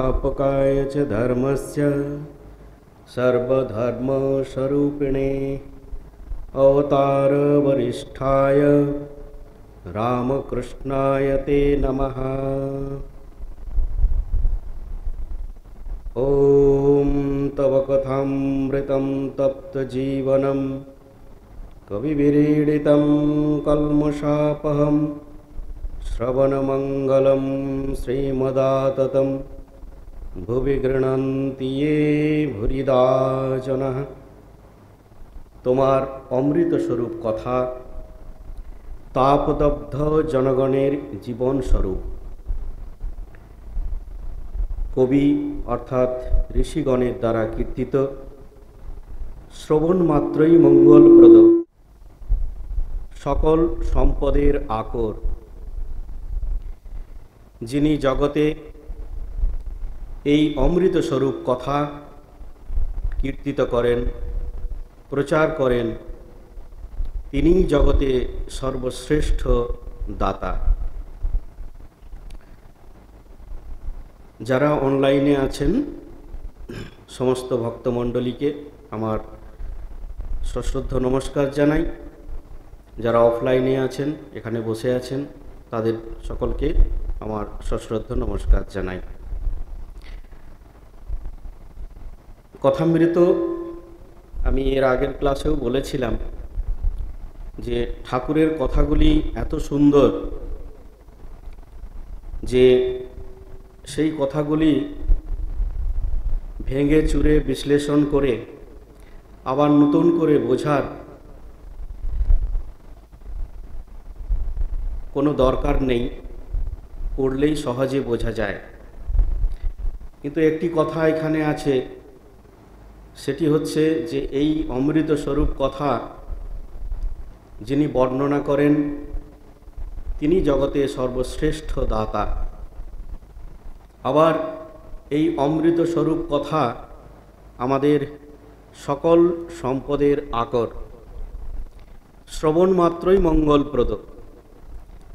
संस्थापकाय च धर्मस्य सर्वधर्मस्वरूपिणे अवतार वरिष्ठाय रामकृष्णाय ते नमः। ॐ तव कथामृतं तप्तजीवनं कविभिरीडितं कल्मषापहं श्रवणमङ्गलं श्रीमदाततं भुवि गृह्णन्ति ये भूरिदा जनः। তোমার অমৃত স্বরূপ কথা তাপদগ্ধ জনগণের জীবন স্বরূপ। কবি অর্থাৎ ঋষিগণের দ্বারা কীর্তিত, শ্রবণ মাত্রই মঙ্গলপ্রদ, সকল সম্পদের আকর, যিনি জগতে এই অমৃত স্বরূপ কথা কীর্তিত করেন, প্রচার করেন, তিনিই জগতে সর্বশ্রেষ্ঠ দাতা। যারা অনলাইনে আছেন সমস্ত ভক্তমণ্ডলীকে আমার সশ্রদ্ধ নমস্কার জানাই। যারা অফলাইনে আছেন, এখানে বসে আছেন, তাদের সকলকে আমার সশ্রদ্ধ নমস্কার জানাই। কথামৃত আমি এর আগের ক্লাসেও বলেছিলাম যে ঠাকুরের কথাগুলি এত সুন্দর যে সেই কথাগুলি ভেঙে চুরে বিশ্লেষণ করে আবার নতুন করে বোঝার কোনো দরকার নেই, পড়লেই সহজে বোঝা যায়। কিন্তু একটি কথা এখানে আছে, সেটি হচ্ছে যে এই অমৃত স্বরূপ কথা যিনি বর্ণনা করেন তিনি জগতে সর্বশ্রেষ্ঠ দাতা। আবার এই অমৃত স্বরূপ কথা আমাদের সকল সম্পদের আকর, শ্রবণ মাত্রই মঙ্গলপ্রদ।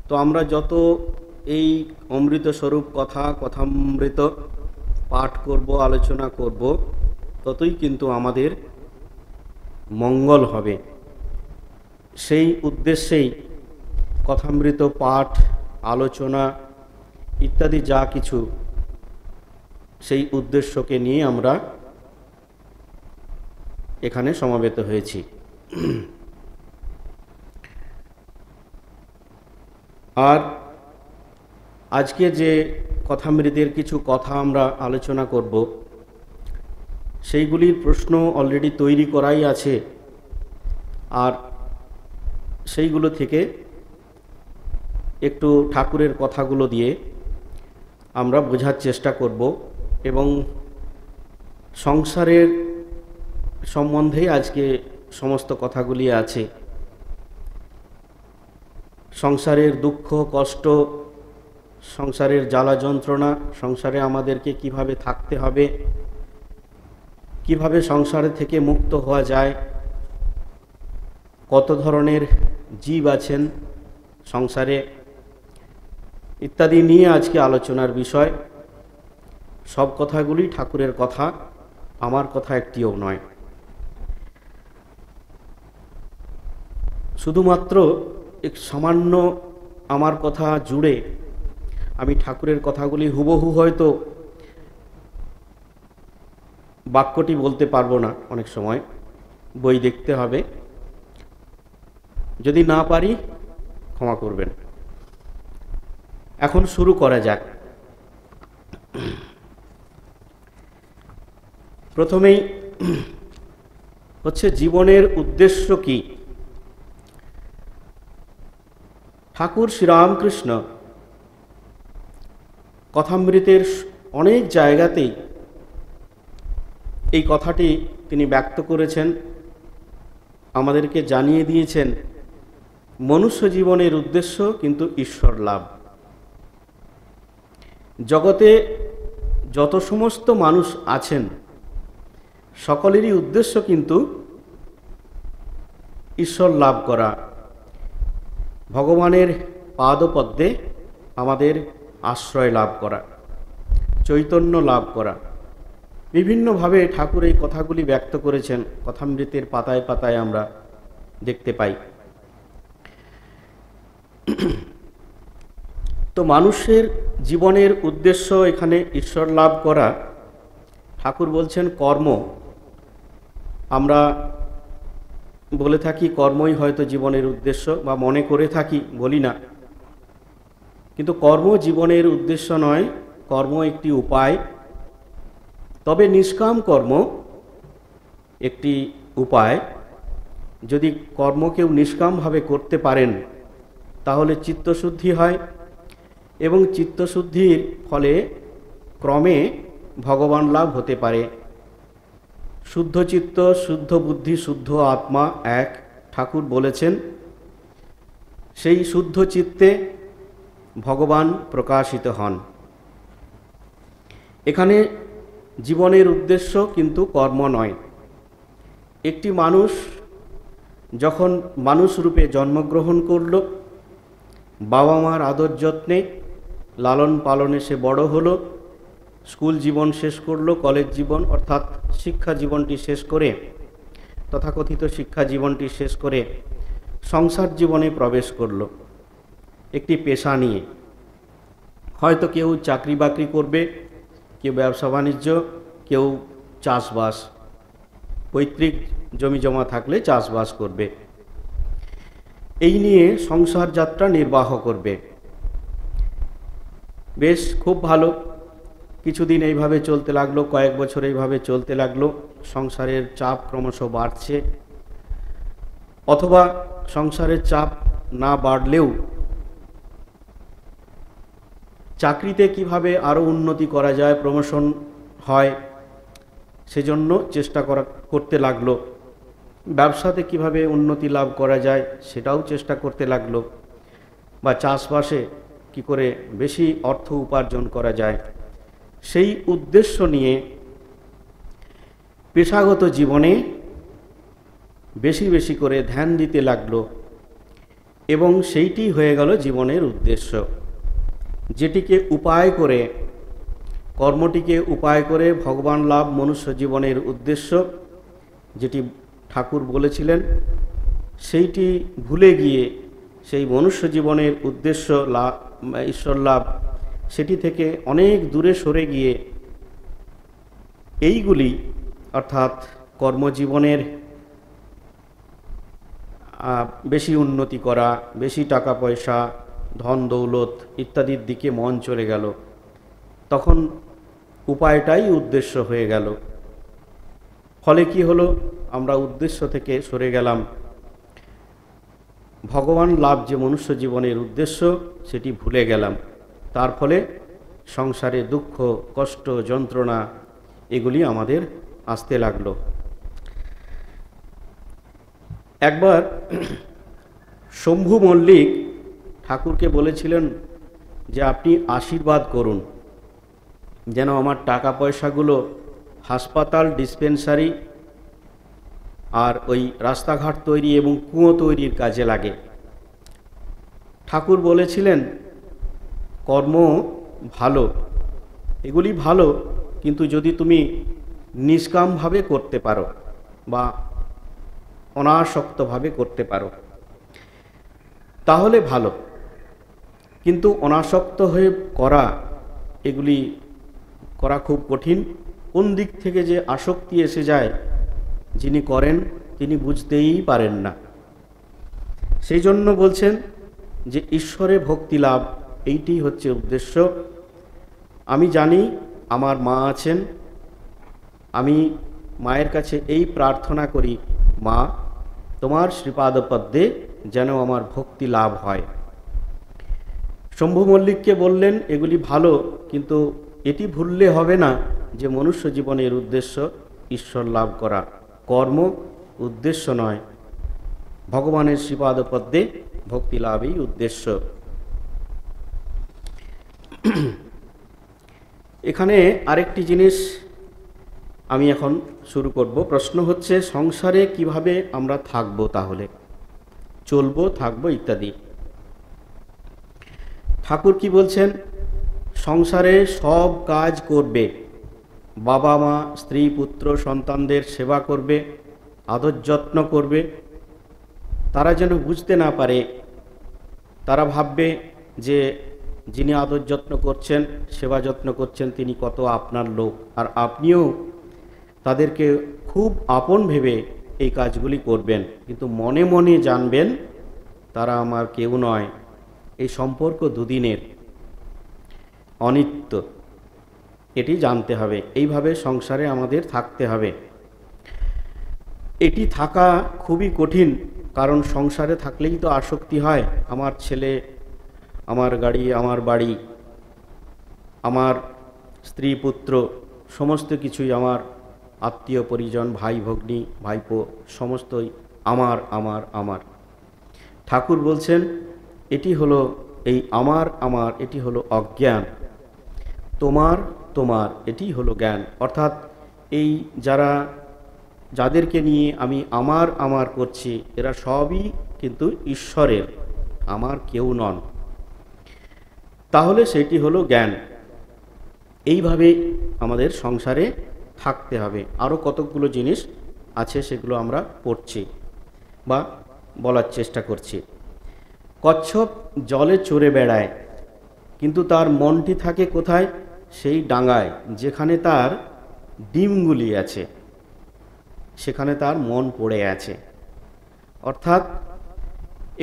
তো আমরা যত এই অমৃত স্বরূপ কথা কথামৃত পাঠ করব, আলোচনা করব, ততই কিন্তু আমাদের মঙ্গল হবে। সেই উদ্দেশ্যেই কথামৃত পাঠ, আলোচনা ইত্যাদি যা কিছু, সেই উদ্দেশ্যকে নিয়ে আমরা এখানে সমবেত হয়েছি। আর আজকে যে কথামৃতের কিছু কথা আমরা আলোচনা করব, সেইগুলির প্রশ্ন অলরেডি তৈরি করাই আছে, আর সেইগুলো থেকে একটু ঠাকুরের কথাগুলো দিয়ে আমরা বোঝার চেষ্টা করব এবং সংসারের সম্বন্ধে আজকে সমস্ত কথাগুলি আছে। সংসারের দুঃখ কষ্ট, সংসারের জ্বালা যন্ত্রণা, সংসারে আমাদেরকে কিভাবে থাকতে হবে, কিভাবে সংসার থেকে মুক্ত হওয়া যায়, কত ধরনের জীব আছেন সংসারে, ইত্যাদি নিয়ে আজকে আলোচনার বিষয়। সব কথাগুলি ঠাকুরের কথা, আমার কথা একটিও নয়। শুধুমাত্র এক সামান্য আমার কথা জুড়ে আমি ঠাকুরের কথাগুলি হুবহু হয়তো বাক্যটি বলতে পারবো না, অনেক সময় বই দেখতে হবে। যদি না পারি ক্ষমা করবেন। এখন শুরু করা যাক। প্রথমেই হচ্ছে জীবনের উদ্দেশ্য কি। ঠাকুর শ্রীরামকৃষ্ণ কথামৃতের অনেক জায়গাতেই এই কথাটি তিনি ব্যক্ত করেছেন, আমাদেরকে জানিয়ে দিয়েছেন। মনুষ্য জীবনের উদ্দেশ্য কিন্তু ঈশ্বর লাভ। জগতে যত সমস্ত মানুষ আছেন সকলেরই উদ্দেশ্য কিন্তু ঈশ্বর লাভ করা, ভগবানের পাদপদ্মে আমাদের আশ্রয় লাভ করা। চৈতন্য লাভ করা। বিভিন্নভাবে ঠাকুর এই কথাগুলি ব্যক্ত করেছেন, কথামৃতের পাতায় পাতায় আমরা দেখতে পাই। তো মানুষের জীবনের উদ্দেশ্য এখানে ঈশ্বর লাভ করা। ঠাকুর বলছেন কর্ম। আমরা বলে থাকি কর্মই হয়তো জীবনের উদ্দেশ্য, বা মনে করে থাকি, বলি না। কিন্তু কর্ম জীবনের উদ্দেশ্য নয়, কর্ম একটি উপায়। তবে নিষ্কাম কর্ম একটি উপায়। যদি কর্ম কেউ নিষ্কামভাবে করতে পারেন তাহলে চিত্তশুদ্ধি হয়, এবং চিত্তশুদ্ধির ফলে ক্রমে ভগবান লাভ হতে পারে। শুদ্ধ চিত্ত, শুদ্ধ বুদ্ধি, শুদ্ধ আত্মা এক, ঠাকুর বলেছেন। সেই শুদ্ধ চিত্তে ভগবান প্রকাশিত হন। এখানে জীবনের উদ্দেশ্য কিন্তু কর্ম নয়। একটি মানুষ যখন মানুষ রূপে জন্মগ্রহণ করল, বাবা মার আদর যত্নে লালন পালনে সে বড় হলো, স্কুল জীবন শেষ করলো, কলেজ জীবন অর্থাৎ শিক্ষা জীবনটি শেষ করে, তথাকথিত শিক্ষা জীবনটি শেষ করে সংসার জীবনে প্রবেশ করল একটি পেশা নিয়ে। হয়তো কেউ চাকরি বাকরি করবে, কেউ ব্যবসা বাণিজ্য, কেউ চাষবাস, পৈতৃক জমি জমা থাকলে চাষবাস করবে। এই নিয়ে সংসার যাত্রা নির্বাহ করবে। বেশ, খুব ভালো। কিছুদিন এইভাবে চলতে লাগলো, কয়েক বছর এইভাবে চলতে লাগলো। সংসারের চাপ ক্রমশ বাড়ছে, অথবা সংসারের চাপ না বাড়লেও চাকরিতে কিভাবে আরও উন্নতি করা যায়, প্রমোশন হয়, সেজন্য চেষ্টা করতে লাগলো। ব্যবসাতে কিভাবে উন্নতি লাভ করা যায় সেটাও চেষ্টা করতে লাগলো, বা চাষবাসে কি করে বেশি অর্থ উপার্জন করা যায়, সেই উদ্দেশ্য নিয়ে পেশাগত জীবনে বেশি বেশি করে ধ্যান দিতে লাগলো, এবং সেইটি হয়ে গেল জীবনের উদ্দেশ্য। যেটিকে উপায় করে, কর্মটিকে উপায় করে ভগবান লাভ মনুষ্য জীবনের উদ্দেশ্য, যেটি ঠাকুর বলেছিলেন, সেইটি ভুলে গিয়ে সেই মনুষ্য জীবনের উদ্দেশ্য লাভ, ঈশ্বর লাভ, সেটি থেকে অনেক দূরে সরে গিয়ে এইগুলি অর্থাৎ কর্মজীবনের বেশি উন্নতি করা, বেশি টাকা পয়সা, ধন দৌলত ইত্যাদির দিকে মন চলে গেল। তখন উপায়টাই উদ্দেশ্য হয়ে গেল। ফলে কি হলো, আমরা উদ্দেশ্য থেকে সরে গেলাম। ভগবান লাভ যে মনুষ্য জীবনের উদ্দেশ্য সেটি ভুলে গেলাম। তার ফলে সংসারে দুঃখ, কষ্ট, যন্ত্রণা এগুলি আমাদের আসতে লাগলো। একবার শম্ভু মল্লিক ঠাকুরকে বলেছিলেন যে আপনি আশীর্বাদ করুন যেন আমার টাকা পয়সাগুলো হাসপাতাল, ডিসপেন্সারি আর ওই রাস্তাঘাট তৈরি এবং কুয়ো তৈরির কাজে লাগে। ঠাকুর বলেছিলেন কর্ম ভালো, এগুলি ভালো, কিন্তু যদি তুমি নিষ্কামভাবে করতে পারো বা অনাসক্তভাবে করতে পারো তাহলে ভালো। কিন্তু অনাসক্ত হয়ে করা, এগুলি করা খুব কঠিন। কোন দিক থেকে যে আসক্তি এসে যায় যিনি করেন তিনি বুঝতেই পারেন না। সেই জন্য বলছেন যে ঈশ্বরে ভক্তি লাভ, এইটি হচ্ছে উদ্দেশ্য। আমি জানি আমার মা আছেন, আমি মায়ের কাছে এই প্রার্থনা করি, মা তোমার শ্রীপাদপদ্মে যেন আমার ভক্তি লাভ হয়। শম্ভু মল্লিককে বললেন এগুলি ভালো, কিন্তু এটি ভুললে হবে না যে মনুষ্য জীবনের উদ্দেশ্য ঈশ্বর লাভ করা, কর্ম উদ্দেশ্য নয়। ভগবানের শ্রীপাদপদ্মে ভক্তি লাভই উদ্দেশ্য। এখানে আরেকটি জিনিস আমি এখন শুরু করব। প্রশ্ন হচ্ছে সংসারে কিভাবে আমরা থাকবো, তাহলে চলবো, থাকবো ইত্যাদি। ঠাকুর কি বলছেন? সংসারে সব কাজ করবে, বাবা মা স্ত্রী পুত্র সন্তানদের সেবা করবে, আদর যত্ন করবে। তারা যেন বুঝতে না পারে, তারা ভাববে যে যিনি আদর যত্ন করছেন, সেবা যত্ন করছেন, তিনি কত আপনার লোক, আর আপনিও তাদেরকে খুব আপন ভেবে এই কাজগুলি করবেন। কিন্তু মনে মনে জানবেন তারা আমার কেউ নয়, এই সম্পর্ক দুদিনের, অনিত্য, এটি জানতে হবে। এইভাবে সংসারে আমাদের থাকতে হবে। এটি থাকা খুবই কঠিন, কারণ সংসারে থাকলেই তো আসক্তি হয়। আমার ছেলে, আমার গাড়ি, আমার বাড়ি, আমার স্ত্রী পুত্র, সমস্ত কিছুই আমার, আত্মীয় পরিজন, ভাই ভগ্নী ভাইপো, সমস্তই আমার আমার আমার। ঠাকুর বলছেন এটি হলো এই আমার আমার, এটি হলো অজ্ঞান। তোমার তোমার, এটি হলো জ্ঞান। অর্থাৎ এই যাদেরকে নিয়ে আমি আমার আমার করছি, এরা সবই কিন্তু ঈশ্বরের, আমার কেউ নন। তাহলে সেটি হলো জ্ঞান। এইভাবে আমাদের সংসারে থাকতে হবে। আরও কতকগুলো জিনিস আছে, সেগুলো আমরা পড়ছি বা বলার চেষ্টা করছি। কচ্ছপ জলে চড়ে বেড়ায়, কিন্তু তার মনটি থাকে কোথায়? সেই ডাঙায় যেখানে তার ডিমগুলি আছে, সেখানে তার মন পড়ে আছে। অর্থাৎ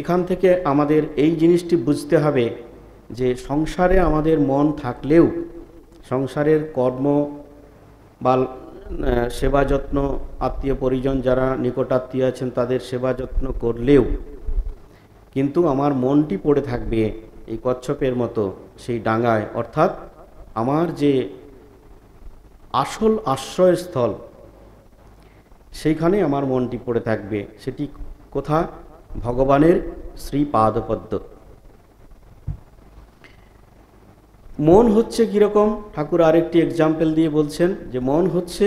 এখান থেকে আমাদের এই জিনিসটি বুঝতে হবে যে সংসারে আমাদের মন থাকলেও, সংসারের কর্ম বা সেবা যত্ন, আত্মীয় পরিজন যারা নিকটাত্মীয় আছেন তাদের সেবা যত্ন করলেও কিন্তু আমার মনটি পড়ে থাকবে এই কচ্ছপের মতো সেই ডাঙায়। অর্থাৎ আমার যে আসল আশ্রয়স্থল, সেইখানে আমার মনটি পড়ে থাকবে। সেটি কোথা? ভগবানের শ্রীপাদপদ্ম। মন হচ্ছে কীরকম? ঠাকুর আরেকটি এক্সাম্পল দিয়ে বলছেন যে মন হচ্ছে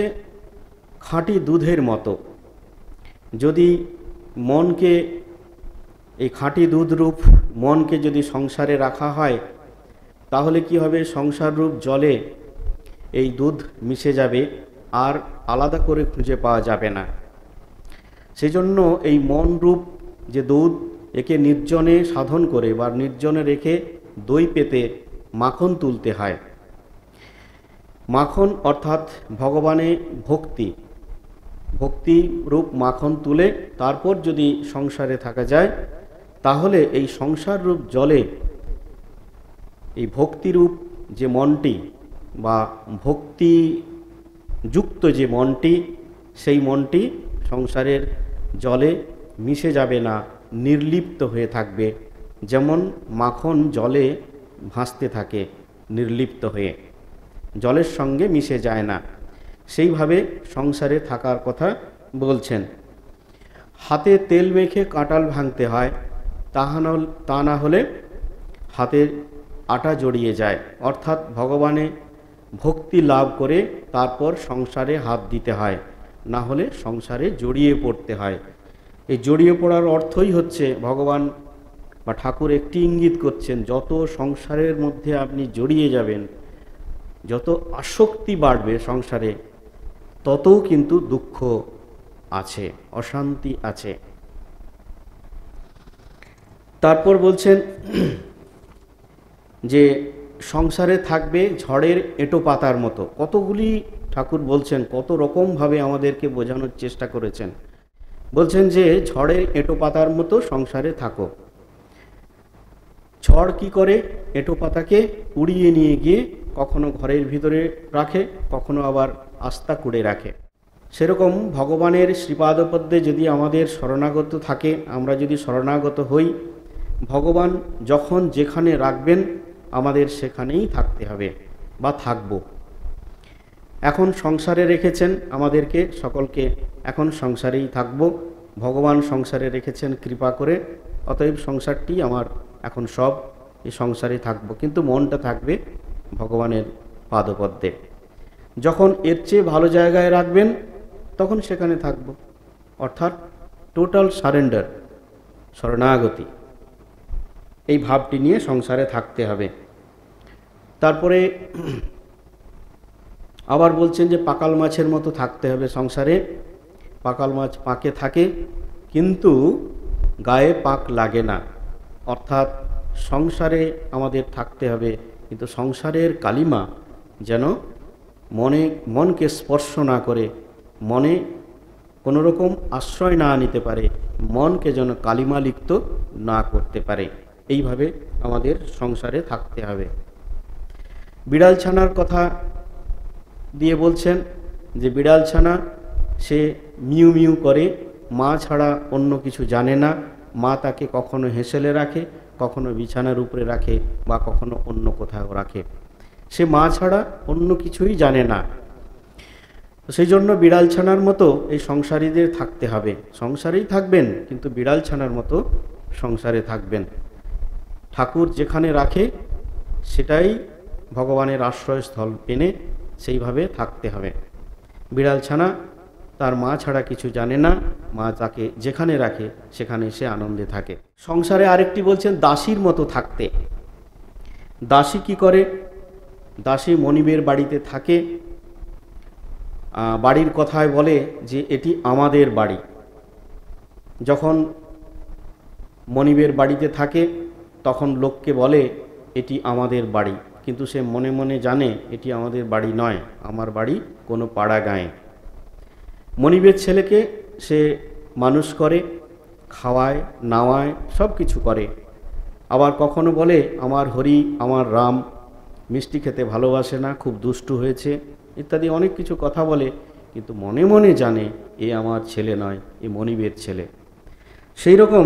খাঁটি দুধের মতো। যদি মনকে, এই খাঁটি দুধরূপ মনকে যদি সংসারে রাখা হয়, তাহলে কি হবে? সংসাররূপ জলে এই দুধ মিশে যাবে, আর আলাদা করে খুঁজে পাওয়া যাবে না। সেজন্য এই মনরূপ যে দুধ, একে নির্জনে সাধন করে বা নির্জনে রেখে দই পেতে মাখন তুলতে হয়। মাখন অর্থাৎ ভগবানে ভক্তি, ভক্তিরূপ মাখন তুলে তারপর যদি সংসারে থাকা যায়, তাহলে এই সংসাররূপ জলে এই ভক্তিরূপ যে মনটি বা ভক্তিযুক্ত যে মনটি, সেই মনটি সংসারের জলে মিশে যাবে না, নির্লিপ্ত হয়ে থাকবে। যেমন মাখন জলে ভাসতে থাকে নির্লিপ্ত হয়ে, জলের সঙ্গে মিশে যায় না, সেইভাবে সংসারে থাকার কথা বলছেন। হাতে তেল মেখে কাঁঠাল ভাঙতে হয়, তা না হলে হাতের আটা জড়িয়ে যায়। অর্থাৎ ভগবানে ভক্তি লাভ করে তারপর সংসারে হাত দিতে হয়, না হলে সংসারে জড়িয়ে পড়তে হয়। এই জড়িয়ে পড়ার অর্থই হচ্ছে, ভগবান বা ঠাকুর একটি ইঙ্গিত করছেন, যত সংসারের মধ্যে আপনি জড়িয়ে যাবেন, যত আসক্তি বাড়বে সংসারে, ততও কিন্তু দুঃখ আছে, অশান্তি আছে। তারপর বলছেন যে সংসারে থাকবে ঝড়ের এঁটো পাতার মতো। কতগুলি ঠাকুর বলছেন, কত রকমভাবে আমাদেরকে বোঝানোর চেষ্টা করেছেন। বলছেন যে ঝড়ের এঁটো পাতার মতো সংসারে থাকো। ঝড় কি করে? এঁটো পাতাকে উড়িয়ে নিয়ে গিয়ে কখনো ঘরের ভিতরে রাখে, কখনো আবার আস্তা করে রাখে। সেরকম ভগবানের শ্রীপাদপদ্মে যদি আমাদের শরণাগত থাকে, আমরা যদি শরণাগত হই, ভগবান যখন যেখানে রাখবেন আমাদের সেখানেই থাকতে হবে বা থাকব। এখন সংসারে রেখেছেন আমাদেরকে সকলকে, এখন সংসারেই থাকব। ভগবান সংসারে রেখেছেন কৃপা করে, অতএব সংসারটি আমার এখন সব, এই সংসারে থাকব, কিন্তু মনটা থাকবে ভগবানের পাদপদ্মে। যখন এর চেয়ে ভালো জায়গায় রাখবেন তখন সেখানে থাকব। অর্থাৎ টোটাল সারেন্ডার, শরণাগতি, এই ভাবটি নিয়ে সংসারে থাকতে হবে। তারপরে আবার বলছেন যে পাকাল মাছের মতো থাকতে হবে সংসারে। পাকাল মাছ পাকে থাকে কিন্তু গায়ে পাক লাগে না, অর্থাৎ সংসারে আমাদের থাকতে হবে কিন্তু সংসারের কালিমা যেন মনকে স্পর্শ না করে, মনে কোনো রকম আশ্রয় না নিতে পারে, মনকে যেন কালিমা লিপ্ত না করতে পারে, এইভাবে আমাদের সংসারে থাকতে হবে। বিড়াল ছানার কথা দিয়ে বলছেন যে বিড়াল ছানা সে মিউ মিউ করে, মা ছাড়া অন্য কিছু জানে না। মা তাকে কখনো হেসেলে রাখে, কখনো বিছানার উপরে রাখে বা কখনো অন্য কোথাও রাখে, সে মা ছাড়া অন্য কিছুই জানে না। সেই জন্য বিড়াল ছানার মতো এই সংসারীদের থাকতে হবে। সংসারেই থাকবেন কিন্তু বিড়াল ছানার মতো সংসারে থাকবেন। ঠাকুর যেখানে রাখে সেটাই ভগবানের আশ্রয়স্থল পেনে সেইভাবে থাকতে হবে। বিড়াল ছানা তার মা ছাড়া কিছু জানে না, মা তাকে যেখানে রাখে সেখানে সে আনন্দে থাকে। সংসারে আরেকটি বলছেন দাসীর মতো থাকতে। দাসী কি করে? দাসী মনিবের বাড়িতে থাকে, বাড়ির কথায় বলে যে এটি আমাদের বাড়ি। যখন মনিবের বাড়িতে থাকে তখন লোককে বলে এটি আমাদের বাড়ি, কিন্তু সে মনে মনে জানে এটি আমাদের বাড়ি নয়, আমার বাড়ি কোনো পাড়া গাঁয়ে। মনিবের ছেলেকে সে মানুষ করে, খাওয়ায় নাওয়ায় সব কিছু করে। আবার কখনো বলে আমার হরি আমার রাম মিষ্টি খেতে ভালোবাসে না, খুব দুষ্টু হয়েছে ইত্যাদি অনেক কিছু কথা বলে, কিন্তু মনে মনে জানে এ আমার ছেলে নয়, এ মনিবের ছেলে। সেই রকম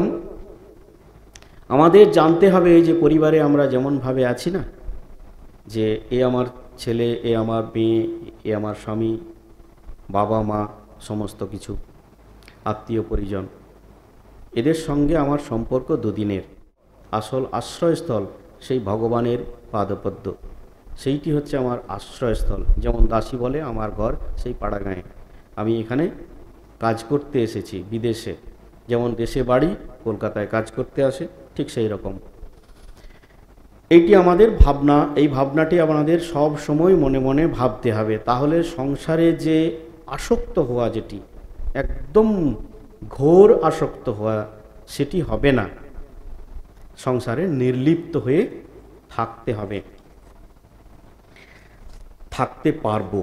আমাদের জানতে হবে এই যে পরিবারে আমরা যেমনভাবে আছি না, যে এ আমার ছেলে, এ আমার মেয়ে, এ আমার স্বামী, বাবা মা, সমস্ত কিছু আত্মীয় পরিজন, এদের সঙ্গে আমার সম্পর্ক দুদিনের। আসল আশ্রয়স্থল সেই ভগবানের পাদপদ্ম, সেইটি হচ্ছে আমার আশ্রয়স্থল। যেমন দাসী বলে আমার ঘর সেই পাড়া গাঁয়ে, আমি এখানে কাজ করতে এসেছি বিদেশে, যেমন দেশে বাড়ি কলকাতায় কাজ করতে আসে, ঠিক সেই রকম এইটি আমাদের ভাবনা। এই ভাবনাটি আমাদের সব সময় মনে মনে ভাবতে হবে, তাহলে সংসারে যে আসক্ত হওয়া, যেটি একদম ঘোর আসক্ত হওয়া, সেটি হবে না। সংসারে নির্লিপ্ত হয়ে থাকতে হবে, থাকতে পারবো।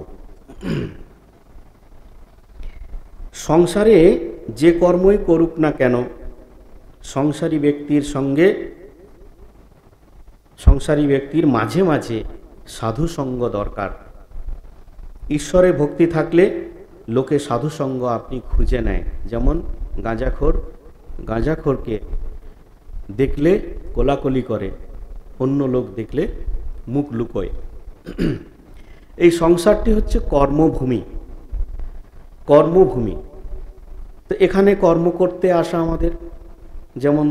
সংসারে যে কর্মই করুক না কেন, সংসারী ব্যক্তির সঙ্গে, সংসারী ব্যক্তির মাঝে মাঝে সাধু সঙ্গ দরকার। ঈশ্বরে ভক্তি থাকলে লোকে সাধু সঙ্গ আপনি খুঁজে নেয়। যেমন গাঁজাখোরকে দেখলে কোলাকুলি করে, অন্য লোক দেখলে মুখ লুকোয়। এই সংসারটি হচ্ছে কর্মভূমি, কর্মভূমি। তো এখানে কর্ম করতে আসা আমাদের, যেমন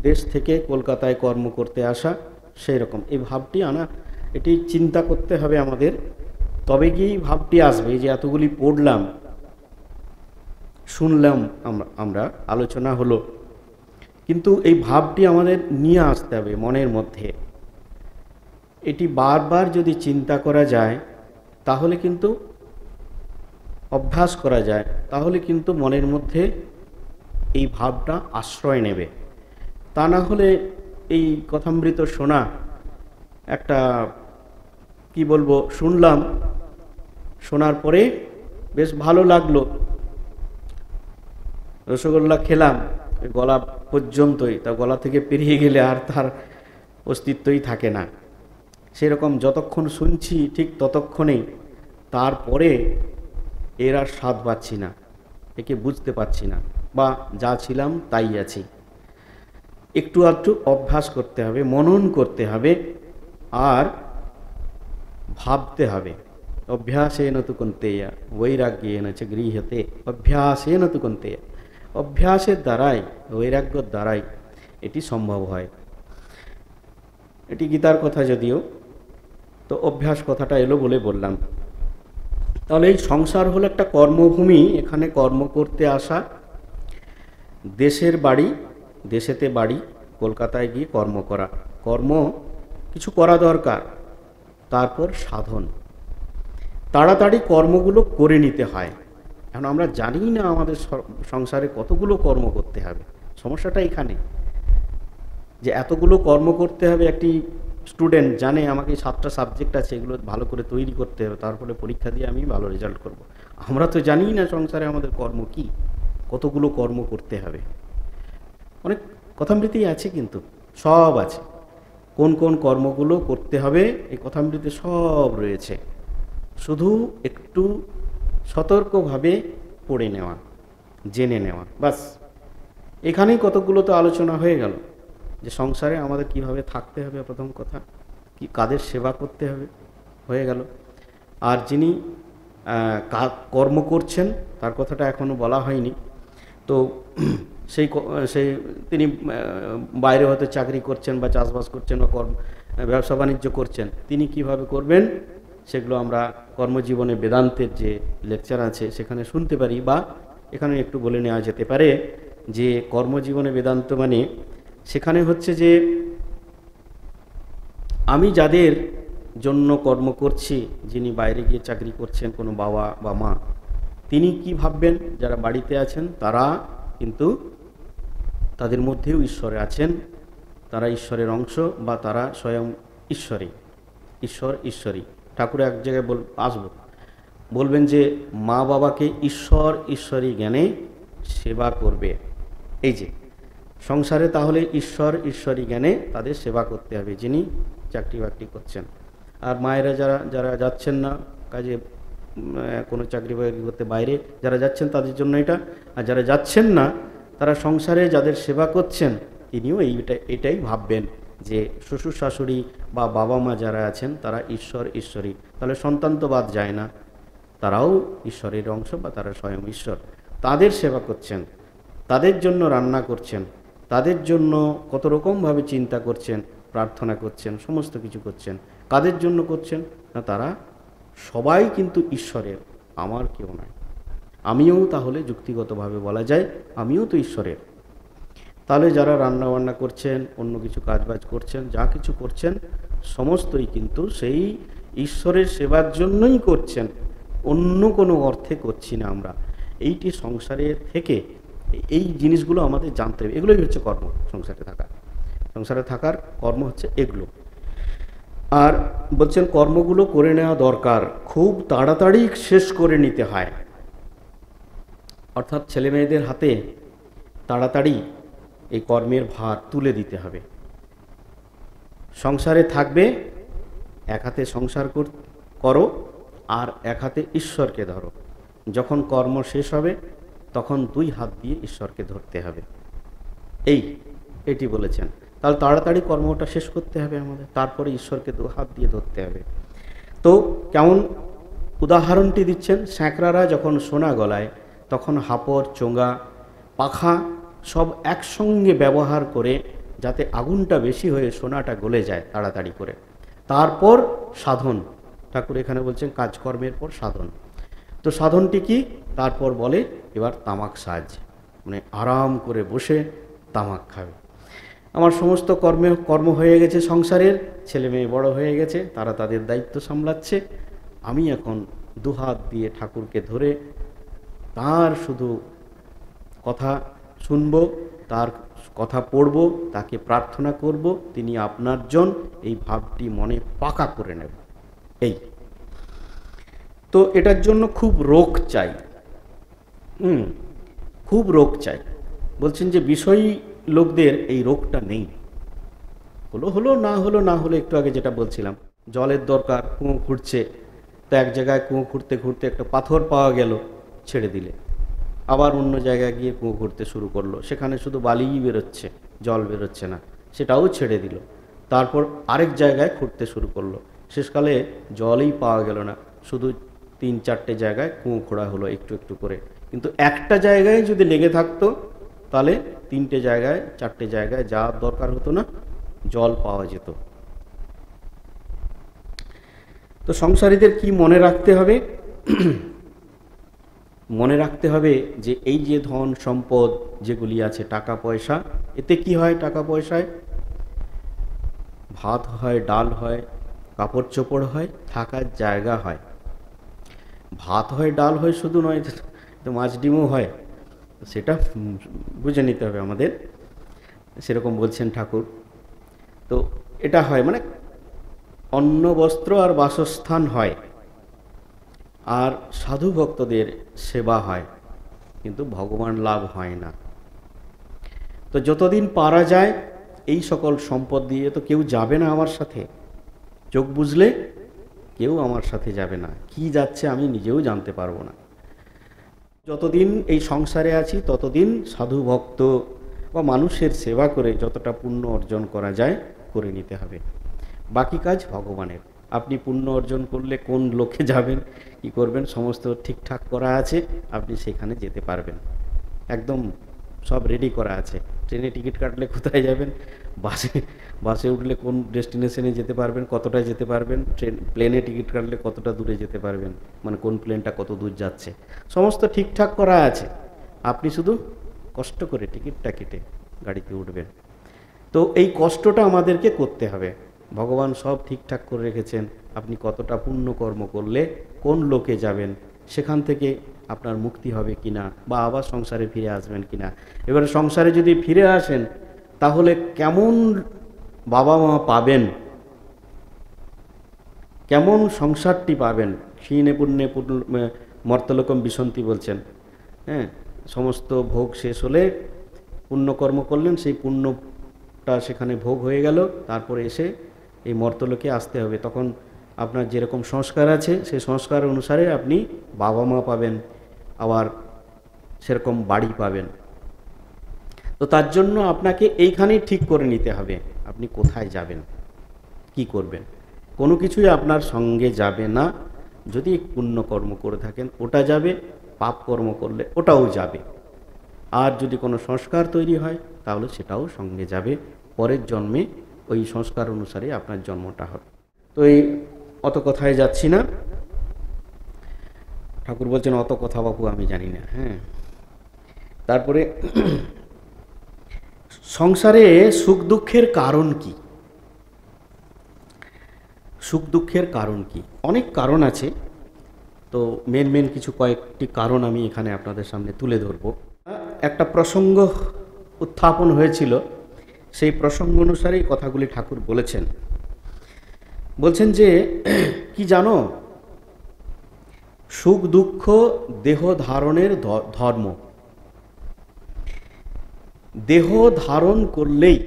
দেশ থেকে কলকাতায় কর্ম করতে আসা, সেই রকম এই ভাবটি আনা, এটি চিন্তা করতে হবে আমাদের, তবে গিয়েই ভাবটি আসবে যে এতগুলি পড়লাম, শুনলাম, আমরা আলোচনা হলো, কিন্তু এই ভাবটি আমাদের নিয়ে আসতে হবে মনের মধ্যে। এটি বারবার যদি চিন্তা করা যায়, তাহলে কিন্তু অভ্যাস করা যায়, তাহলে কিন্তু মনের মধ্যে এই ভাবটা আশ্রয় নেবে। তা না হলে এই কথামৃত শোনা, একটা কি বলবো, শুনলাম, শোনার পরে বেশ ভালো লাগলো, রসগোল্লা খেলাম গলা পর্যন্তই, তা গলা থেকে পেরিয়ে গেলে আর তার অস্তিত্বই থাকে না। সেরকম যতক্ষণ শুনছি ঠিক ততক্ষণেই, তারপরে এর আর স্বাদ পাচ্ছি না, একে বুঝতে পারছি না, বা যা ছিলাম তাই আছি। একটু একটু অভ্যাস করতে হবে, মনন করতে হবে, আর ভাবতে হবে। অভ্যাসেন তু কৌন্তেয়া বৈরাগ্যেন চ গৃহ্যতে, অভ্যাসেন তু কৌন্তেয়া, অভ্যাসের দ্বারাই, বৈরাগ্যের দ্বারাই এটি সম্ভব হয়। এটি গীতার কথা যদিও, তো অভ্যাস কথাটা এলো বলে বললাম। তাহলে এই সংসার হলো একটা কর্মভূমি, এখানে কর্ম করতে আসা। দেশের বাড়ি, দেশেতে বাড়ি, কলকাতায় গিয়ে কর্ম করা, কর্ম কিছু করা দরকার, তারপর সাধন। তাড়াতাড়ি কর্মগুলো করে নিতে হয়। এখন আমরা জানি না আমাদের সংসারে কতগুলো কর্ম করতে হবে। সমস্যাটা এখানে যে এতগুলো কর্ম করতে হবে। একটি স্টুডেন্ট জানে আমাকে 7টা সাবজেক্ট আছে, এগুলো ভালো করে তৈরি করতে হবে, তারপরে পরীক্ষা দিয়ে আমি ভালো রেজাল্ট করব। আমরা তো জানি না সংসারে আমাদের কর্ম কি, কতগুলো কর্ম করতে হবে। অনেক কথামৃতি আছে, কিন্তু সব আছে। কোন কোন কর্মগুলো করতে হবে এই কথামৃতিতে সব রয়েছে। শুধু একটু সতর্কভাবে পড়ে নেওয়া, জেনে নেওয়া, বাস। এখানেই কতগুলো তো আলোচনা হয়ে গেল যে সংসারে আমাদের কিভাবে থাকতে হবে, প্রথম কথা কি, কাদের সেবা করতে হবে, হয়ে গেল। আর যিনি কর্ম করছেন তার কথাটা এখনও বলা হয়নি। তো সেই তিনি বাইরে হয়তো চাকরি করছেন বা চাষবাস করছেন বা ব্যবসা বাণিজ্য করছেন, তিনি কিভাবে করবেন সেগুলো আমরা কর্মজীবনে বেদান্তের যে লেকচার আছে সেখানে শুনতে পারি, বা এখানে একটু বলে নেওয়া যেতে পারে যে কর্মজীবনে বেদান্ত মানে সেখানে হচ্ছে যে আমি যাদের জন্য কর্ম করছি, যিনি বাইরে গিয়ে চাকরি করছেন, কোনো বাবা বা মা, তিনি কি ভাববেন, যারা বাড়িতে আছেন তারা কিন্তু তাদের মধ্যেও ঈশ্বরে আছেন, তারা ঈশ্বরের অংশ, বা তারা স্বয়ং ঈশ্বরী। ঠাকুর এক জায়গায় বলবেন যে মা বাবাকে ঈশ্বরী জ্ঞানে সেবা করবে। এই যে সংসারে তাহলে ঈশ্বরী জ্ঞানে তাদের সেবা করতে হবে, যিনি চাকরি বাকরি করছেন। আর মায়েরা যারা যাচ্ছেন না কাজে, কোনো চাকরি বাকরি করতে বাইরে যারা যাচ্ছেন তাদের জন্য এটা, আর যারা যাচ্ছেন না তারা সংসারে যাদের সেবা করছেন তিনিও এটাই ভাববেন যে শ্বশুর শাশুড়ি বা বাবা মা যারা আছেন তারা ঈশ্বরী, তাহলে সন্তান তো বাদ যায় না, তারাও ঈশ্বরের অংশ বা তারা স্বয়ং ঈশ্বর। তাদের সেবা করছেন, তাদের জন্য রান্না করছেন, তাদের জন্য কত রকমভাবে চিন্তা করছেন, প্রার্থনা করছেন, সমস্ত কিছু করছেন। কাদের জন্য করছেন না, তারা সবাই কিন্তু ঈশ্বরের, আমার কেউ নয়। আমিও তাহলে যুক্তিগতভাবে বলা যায় আমিও তো ঈশ্বরের। তাহলে যারা রান্না বান্না করছেন, অন্য কিছু কাজবাজ করছেন, যা কিছু করছেন সমস্তই কিন্তু সেই ঈশ্বরের সেবার জন্যই করছেন, অন্য কোনো অর্থে করছি না আমরা। এইটি সংসারে থেকে এই জিনিসগুলো আমাদের জানতে হবে। এগুলোই হচ্ছে কর্ম। সংসারে থাকার কর্ম হচ্ছে এগুলো। আর বলছেন কর্মগুলো করে নেওয়া দরকার, খুব তাড়াতাড়ি শেষ করে নিতে হয়। অর্থাৎ ছেলে মেয়েদের হাতে তাড়াতাড়ি এই কর্মের ভার তুলে দিতে হবে। সংসারে থাকবে, এক হাতে সংসার করো আর এক হাতে ঈশ্বরকে ধরো। যখন কর্ম শেষ হবে তখন 2 হাত দিয়ে ঈশ্বরকে ধরতে হবে। এটি বলেছেন। তাহলে তাড়াতাড়ি কর্মটা শেষ করতে হবে আমাদের, তারপরে ঈশ্বরকে 2 হাত দিয়ে ধরতে হবে। তো কেমন উদাহরণটি দিচ্ছেন, স্যাঁকড়ারা যখন সোনা গলায় তখন হাপড়, চোঙা, পাখা সব একসঙ্গে ব্যবহার করে যাতে আগুনটা বেশি হয়ে সোনাটা গলে যায় তাড়াতাড়ি করে। তারপর সাধন, ঠাকুর এখানে বলছেন কাজকর্মের পর সাধন। তো সাধনটি কি, তারপর বলে এবার তামাক সাজ, মানে আরাম করে বসে তামাক খাবে। আমার সমস্ত কর্ম হয়ে গেছে সংসারের, ছেলে মেয়ে বড় হয়ে গেছে, তারা তাদের দায়িত্ব সামলাচ্ছে, আমি এখন 2 হাত দিয়ে ঠাকুরকে ধরে তার শুধু কথা শুনব, তার কথা পড়ব, তাকে প্রার্থনা করব, তিনি আপনার জন, এই ভাবটি মনে পাকা করে নেব। তো এটার জন্য খুব রোগ চাই, খুব রোগ চাই। বলছেন যে বিষয়ী লোকদের এই রোগটা নেই। হলো না হলো একটু আগে যেটা বলছিলাম, জলের দরকার, কুয়ো খুঁড়ছে, তো এক জায়গায় কুয়ো খুঁড়তে খুঁড়তে একটা পাথর পাওয়া গেল, ছেড়ে দিলে। আবার অন্য জায়গায় গিয়ে কুয়ো খুঁড়তে শুরু করলো, সেখানে শুধু বালিই বেরোচ্ছে, জল বেরোচ্ছে না, সেটাও ছেড়ে দিল। তারপর আরেক জায়গায় খুঁড়তে শুরু করলো, শেষকালে জলই পাওয়া গেল না, শুধু 3-4টে জায়গায় কুয়ো খোঁড়া হলো একটু একটু করে। কিন্তু একটা জায়গায় যদি লেগে থাকতো তাহলে 3টে জায়গায় 4টে জায়গায় যা দরকার হতো না, জল পাওয়া যেত। তো সংসারীদের কি মনে রাখতে হবে? মনে রাখতে হবে যে এই যে ধন সম্পদ যেগুলি আছে, টাকা পয়সা, এতে কি হয়? টাকা পয়সায় ভাত হয়, ডাল হয়, কাপড় চোপড় হয়, থাকার জায়গা হয়, ভাত হয়, ডাল হয়, শুধু নয় তো মাছ ডিমও হয়, সেটা বুঝে নিতে হবে আমাদের, সেরকম বলছেন ঠাকুর। তো এটা হয় মানে অন্ন বস্ত্র আর বাসস্থান হয়, আর সাধু ভক্তদের সেবা হয়, কিন্তু ভগবান লাভ হয় না। তো যতদিন পারা যায় এই সকল সম্পদ দিয়ে তো কেউ যাবে না আমার সাথে, চোখ বুঝলে কেউ আমার সাথে যাবে না, কি যাচ্ছে আমি নিজেও জানতে পারবো না। যতদিন এই সংসারে আছি ততদিন সাধু ভক্ত বা মানুষের সেবা করে যতটা পুণ্য অর্জন করা যায় করে নিতে হবে, বাকি কাজ ভগবানের। আপনি পুণ্য অর্জন করলে কোন লোকে যাবেন, কি করবেন, সমস্ত ঠিকঠাক করা আছে, আপনি সেখানে যেতে পারবেন, একদম সব রেডি করা আছে। ট্রেনে টিকিট কাটলে কোথায় যাবেন, বাসে উঠলে কোন ডেস্টিনেশনে যেতে পারবেন, কতটা যেতে পারবেন, প্লেনে টিকিট কাটলে কতটা দূরে যেতে পারবেন, মানে কোন প্লেনটা কত দূর যাচ্ছে, সমস্ত ঠিকঠাক করা আছে। আপনি শুধু কষ্ট করে টিকিটটা কেটে গাড়িতে উঠবেন। তো এই কষ্টটা আমাদেরকে করতে হবে। ভগবান সব ঠিকঠাক করে রেখেছেন, আপনি কতটা পুণ্য কর্ম করলে কোন লোকে যাবেন, সেখান থেকে আপনার মুক্তি হবে কিনা, বা আবার সংসারে ফিরে আসবেন কিনা। এবারে সংসারে যদি ফিরে আসেন তাহলে কেমন বাবা মা পাবেন, কেমন সংসারটি পাবেন। ক্ষীণে পুণ্যে মর্তলোকম বিসন্তি বলছেন। হ্যাঁ, সমস্ত ভোগ শেষ হলে পুণ্যকর্ম করলেন, সেই পুণ্যটা সেখানে ভোগ হয়ে গেল, তারপরে এসে এই মর্তলোকে আসতে হবে। তখন আপনার যেরকম সংস্কার আছে সেই সংস্কার অনুসারে আপনি বাবা মা পাবেন, আবার সেরকম বাড়ি পাবেন। তো তার জন্য আপনাকে এইখানেই ঠিক করে নিতে হবে আপনি কোথায় যাবেন, কি করবেন। কোনো কিছুই আপনার সঙ্গে যাবে না। যদি পুণ্যকর্ম করে থাকেন ওটা যাবে, পাপ কর্ম করলে ওটাও যাবে, আর যদি কোনো সংস্কার তৈরি হয় তাহলে সেটাও সঙ্গে যাবে। পরের জন্মে ওই সংস্কার অনুসারে আপনার জন্মটা হবে। তো এই অত কথায় যাচ্ছি না। ঠাকুর বলছেন অত কথা বাপু আমি জানি না। হ্যাঁ, তারপরে সংসারে সুখ দুঃখের কারণ কি, সুখ দুঃখের কারণ কি? অনেক কারণ আছে, তো মেন কিছু কয়েকটি কারণ আমি এখানে আপনাদের সামনে তুলে ধরব। একটা প্রসঙ্গ উত্থাপন হয়েছিল, সেই প্রসঙ্গ অনুসারেই কথাগুলি ঠাকুর বলেছেন। বলছেন যে কি জানো, সুখ দুঃখ দেহ ধারণের ধর্ম। দেহ ধারণ করলেই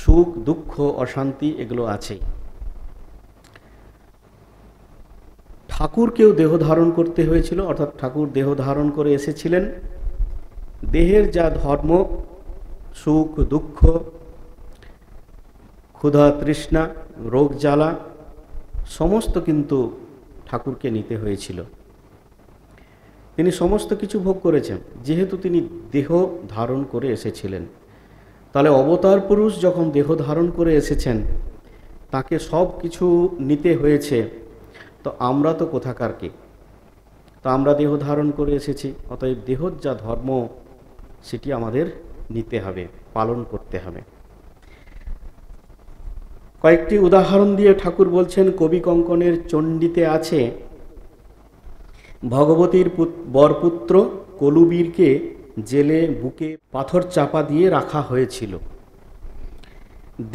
সুখ দুঃখ অশান্তি এগুলো আছেই। ঠাকুরকেও দেহ ধারণ করতে হয়েছিল, অর্থাৎ ঠাকুর দেহ ধারণ করে এসেছিলেন। দেহের যা ধর্ম, সুখ দুঃখ, ক্ষুধা তৃষ্ণা, রোগ জ্বালা, সমস্ত কিন্তু ঠাকুরকে নিতে হয়েছিল। তিনি সমস্ত কিছু ভোগ করেছেন, যেহেতু তিনি দেহ ধারণ করে এসেছিলেন। তাহলে অবতার পুরুষ যখন দেহ ধারণ করে এসেছেন, তাকে সব কিছু নিতে হয়েছে। তো আমরা তো কোথাকার কে? তো আমরা দেহ ধারণ করে এসেছি, অতএব দেহর যা ধর্ম সেটি আমাদের নিতে হবে, পালন করতে হবে। কয়েকটি উদাহরণ দিয়ে ঠাকুর বলছেন, কবি কঙ্কনের চণ্ডীতে আছে, ভগবতীর বরপুত্র কলুবীরকে জেলে বুকে পাথর চাপা দিয়ে রাখা হয়েছিল।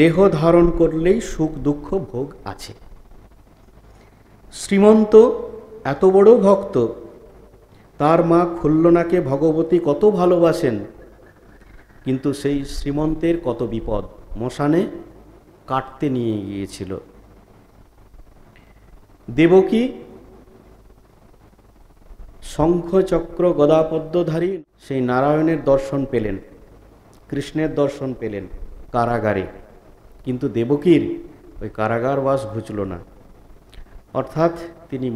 দেহ ধারণ করলেই সুখ দুঃখ ভোগ আছে। শ্রীমন্ত এত বড় ভক্ত, তার মা খুল্লনাকে ভগবতী কত ভালোবাসেন, কিন্তু সেই শ্রীমন্তের কত বিপদ, মশানে কাটতে নিয়ে গিয়েছিল। দেবকী শঙ্খ চক্র গদাপদ্মধারী সেই নারায়ণের দর্শন পেলেন, কৃষ্ণের দর্শন পেলেন কারাগারে, কিন্তু দেবকীর ওই কারাগারবাস ঘুচল না। অর্থাৎ তিনি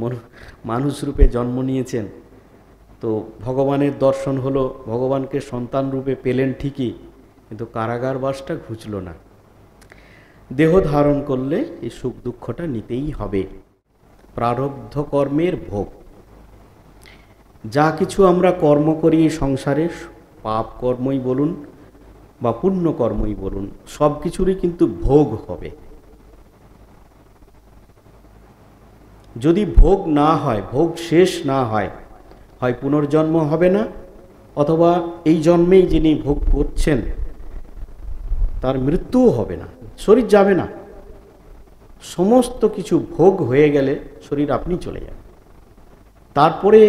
মানুষ রূপে জন্ম নিয়েছেন, তো ভগবানের দর্শন হলো, ভগবানকে সন্তান রূপে পেলেন ঠিকই, কিন্তু কারাগারবাসটা ঘুচল না। দেহ ধারণ করলে এই সুখ দুঃখটা নিতেই হবে, প্রারব্ধ কর্মের ভোগ। যা কিছু আমরা কর্ম করি সংসারে, পাপ কর্মই বলুন বা পুণ্য কর্মই বলুন, সব কিছুরই কিন্তু ভোগ হবে। যদি ভোগ না হয়, ভোগ শেষ না হয়, হয় পুনর্জন্ম হবে না, অথবা এই জন্মেই যিনি ভোগ করছেন তার মৃত্যুও হবে না, শরীর যাবে না। সমস্ত কিছু ভোগ হয়ে গেলে শরীর আপনি চলে যাবে। তারপরে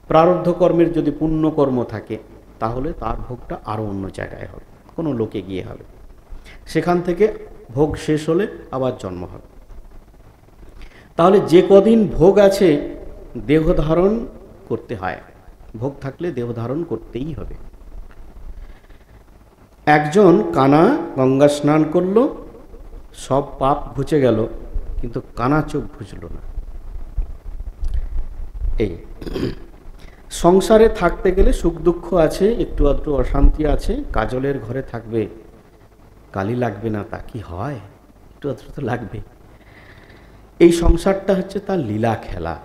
প্রারব্ধ কর্মের যদি পুণ্যকর্ম থাকে তাহলে তার ভোগটা আরও অন্য জায়গায় হবে, কোনো লোকে গিয়ে হবে। সেখান থেকে ভোগ শেষ হলে আবার জন্ম হবে। তাহলে যে কদিন ভোগ আছে দেহ ধারণ করতে হয়, ভোগ থাকলে দেহ ধারণ করতেই হবে। একজন কানা গঙ্গা স্নান করলো, সব পাপ ঘুচে গেল, কিন্তু কানা চোখ ঘুচল না। এই সংসারে থাকতে গেলে সুখ দুঃখ আছে, একটু আধটু অশান্তি আছে। কাজলের ঘরে থাকবে, কালি লাগবে না তা কি হয়? একটু আধটু তো লাগবে। এই সংসারটা হচ্ছে তার লীলা খেলা।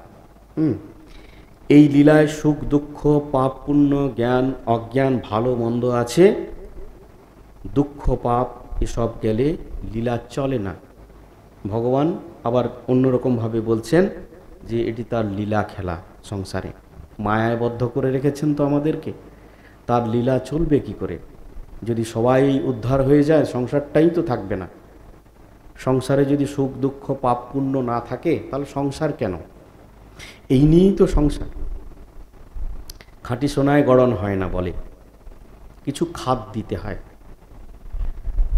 এই লীলায় সুখ দুঃখ, পাপ পুণ্য, জ্ঞান অজ্ঞান, ভালো মন্দ আছে। দুঃখ পাপ এসব গেলে লীলা চলে না। ভগবান আবার অন্যরকমভাবে বলছেন যে এটি তার লীলা খেলা। সংসারে মায়ায় বদ্ধ করে রেখেছেন তো আমাদেরকে, তার লীলা চলবে কি করে? যদি সবাই উদ্ধার হয়ে যায় সংসারটাই তো থাকবে না। সংসারে যদি সুখ দুঃখ পাপ পুণ্য না থাকে তাহলে সংসার কেন? এই নিয়েই তো সংসার। খাঁটি সোনায় গড়ন হয় না বলে, কিছু খাদ দিতে হয়।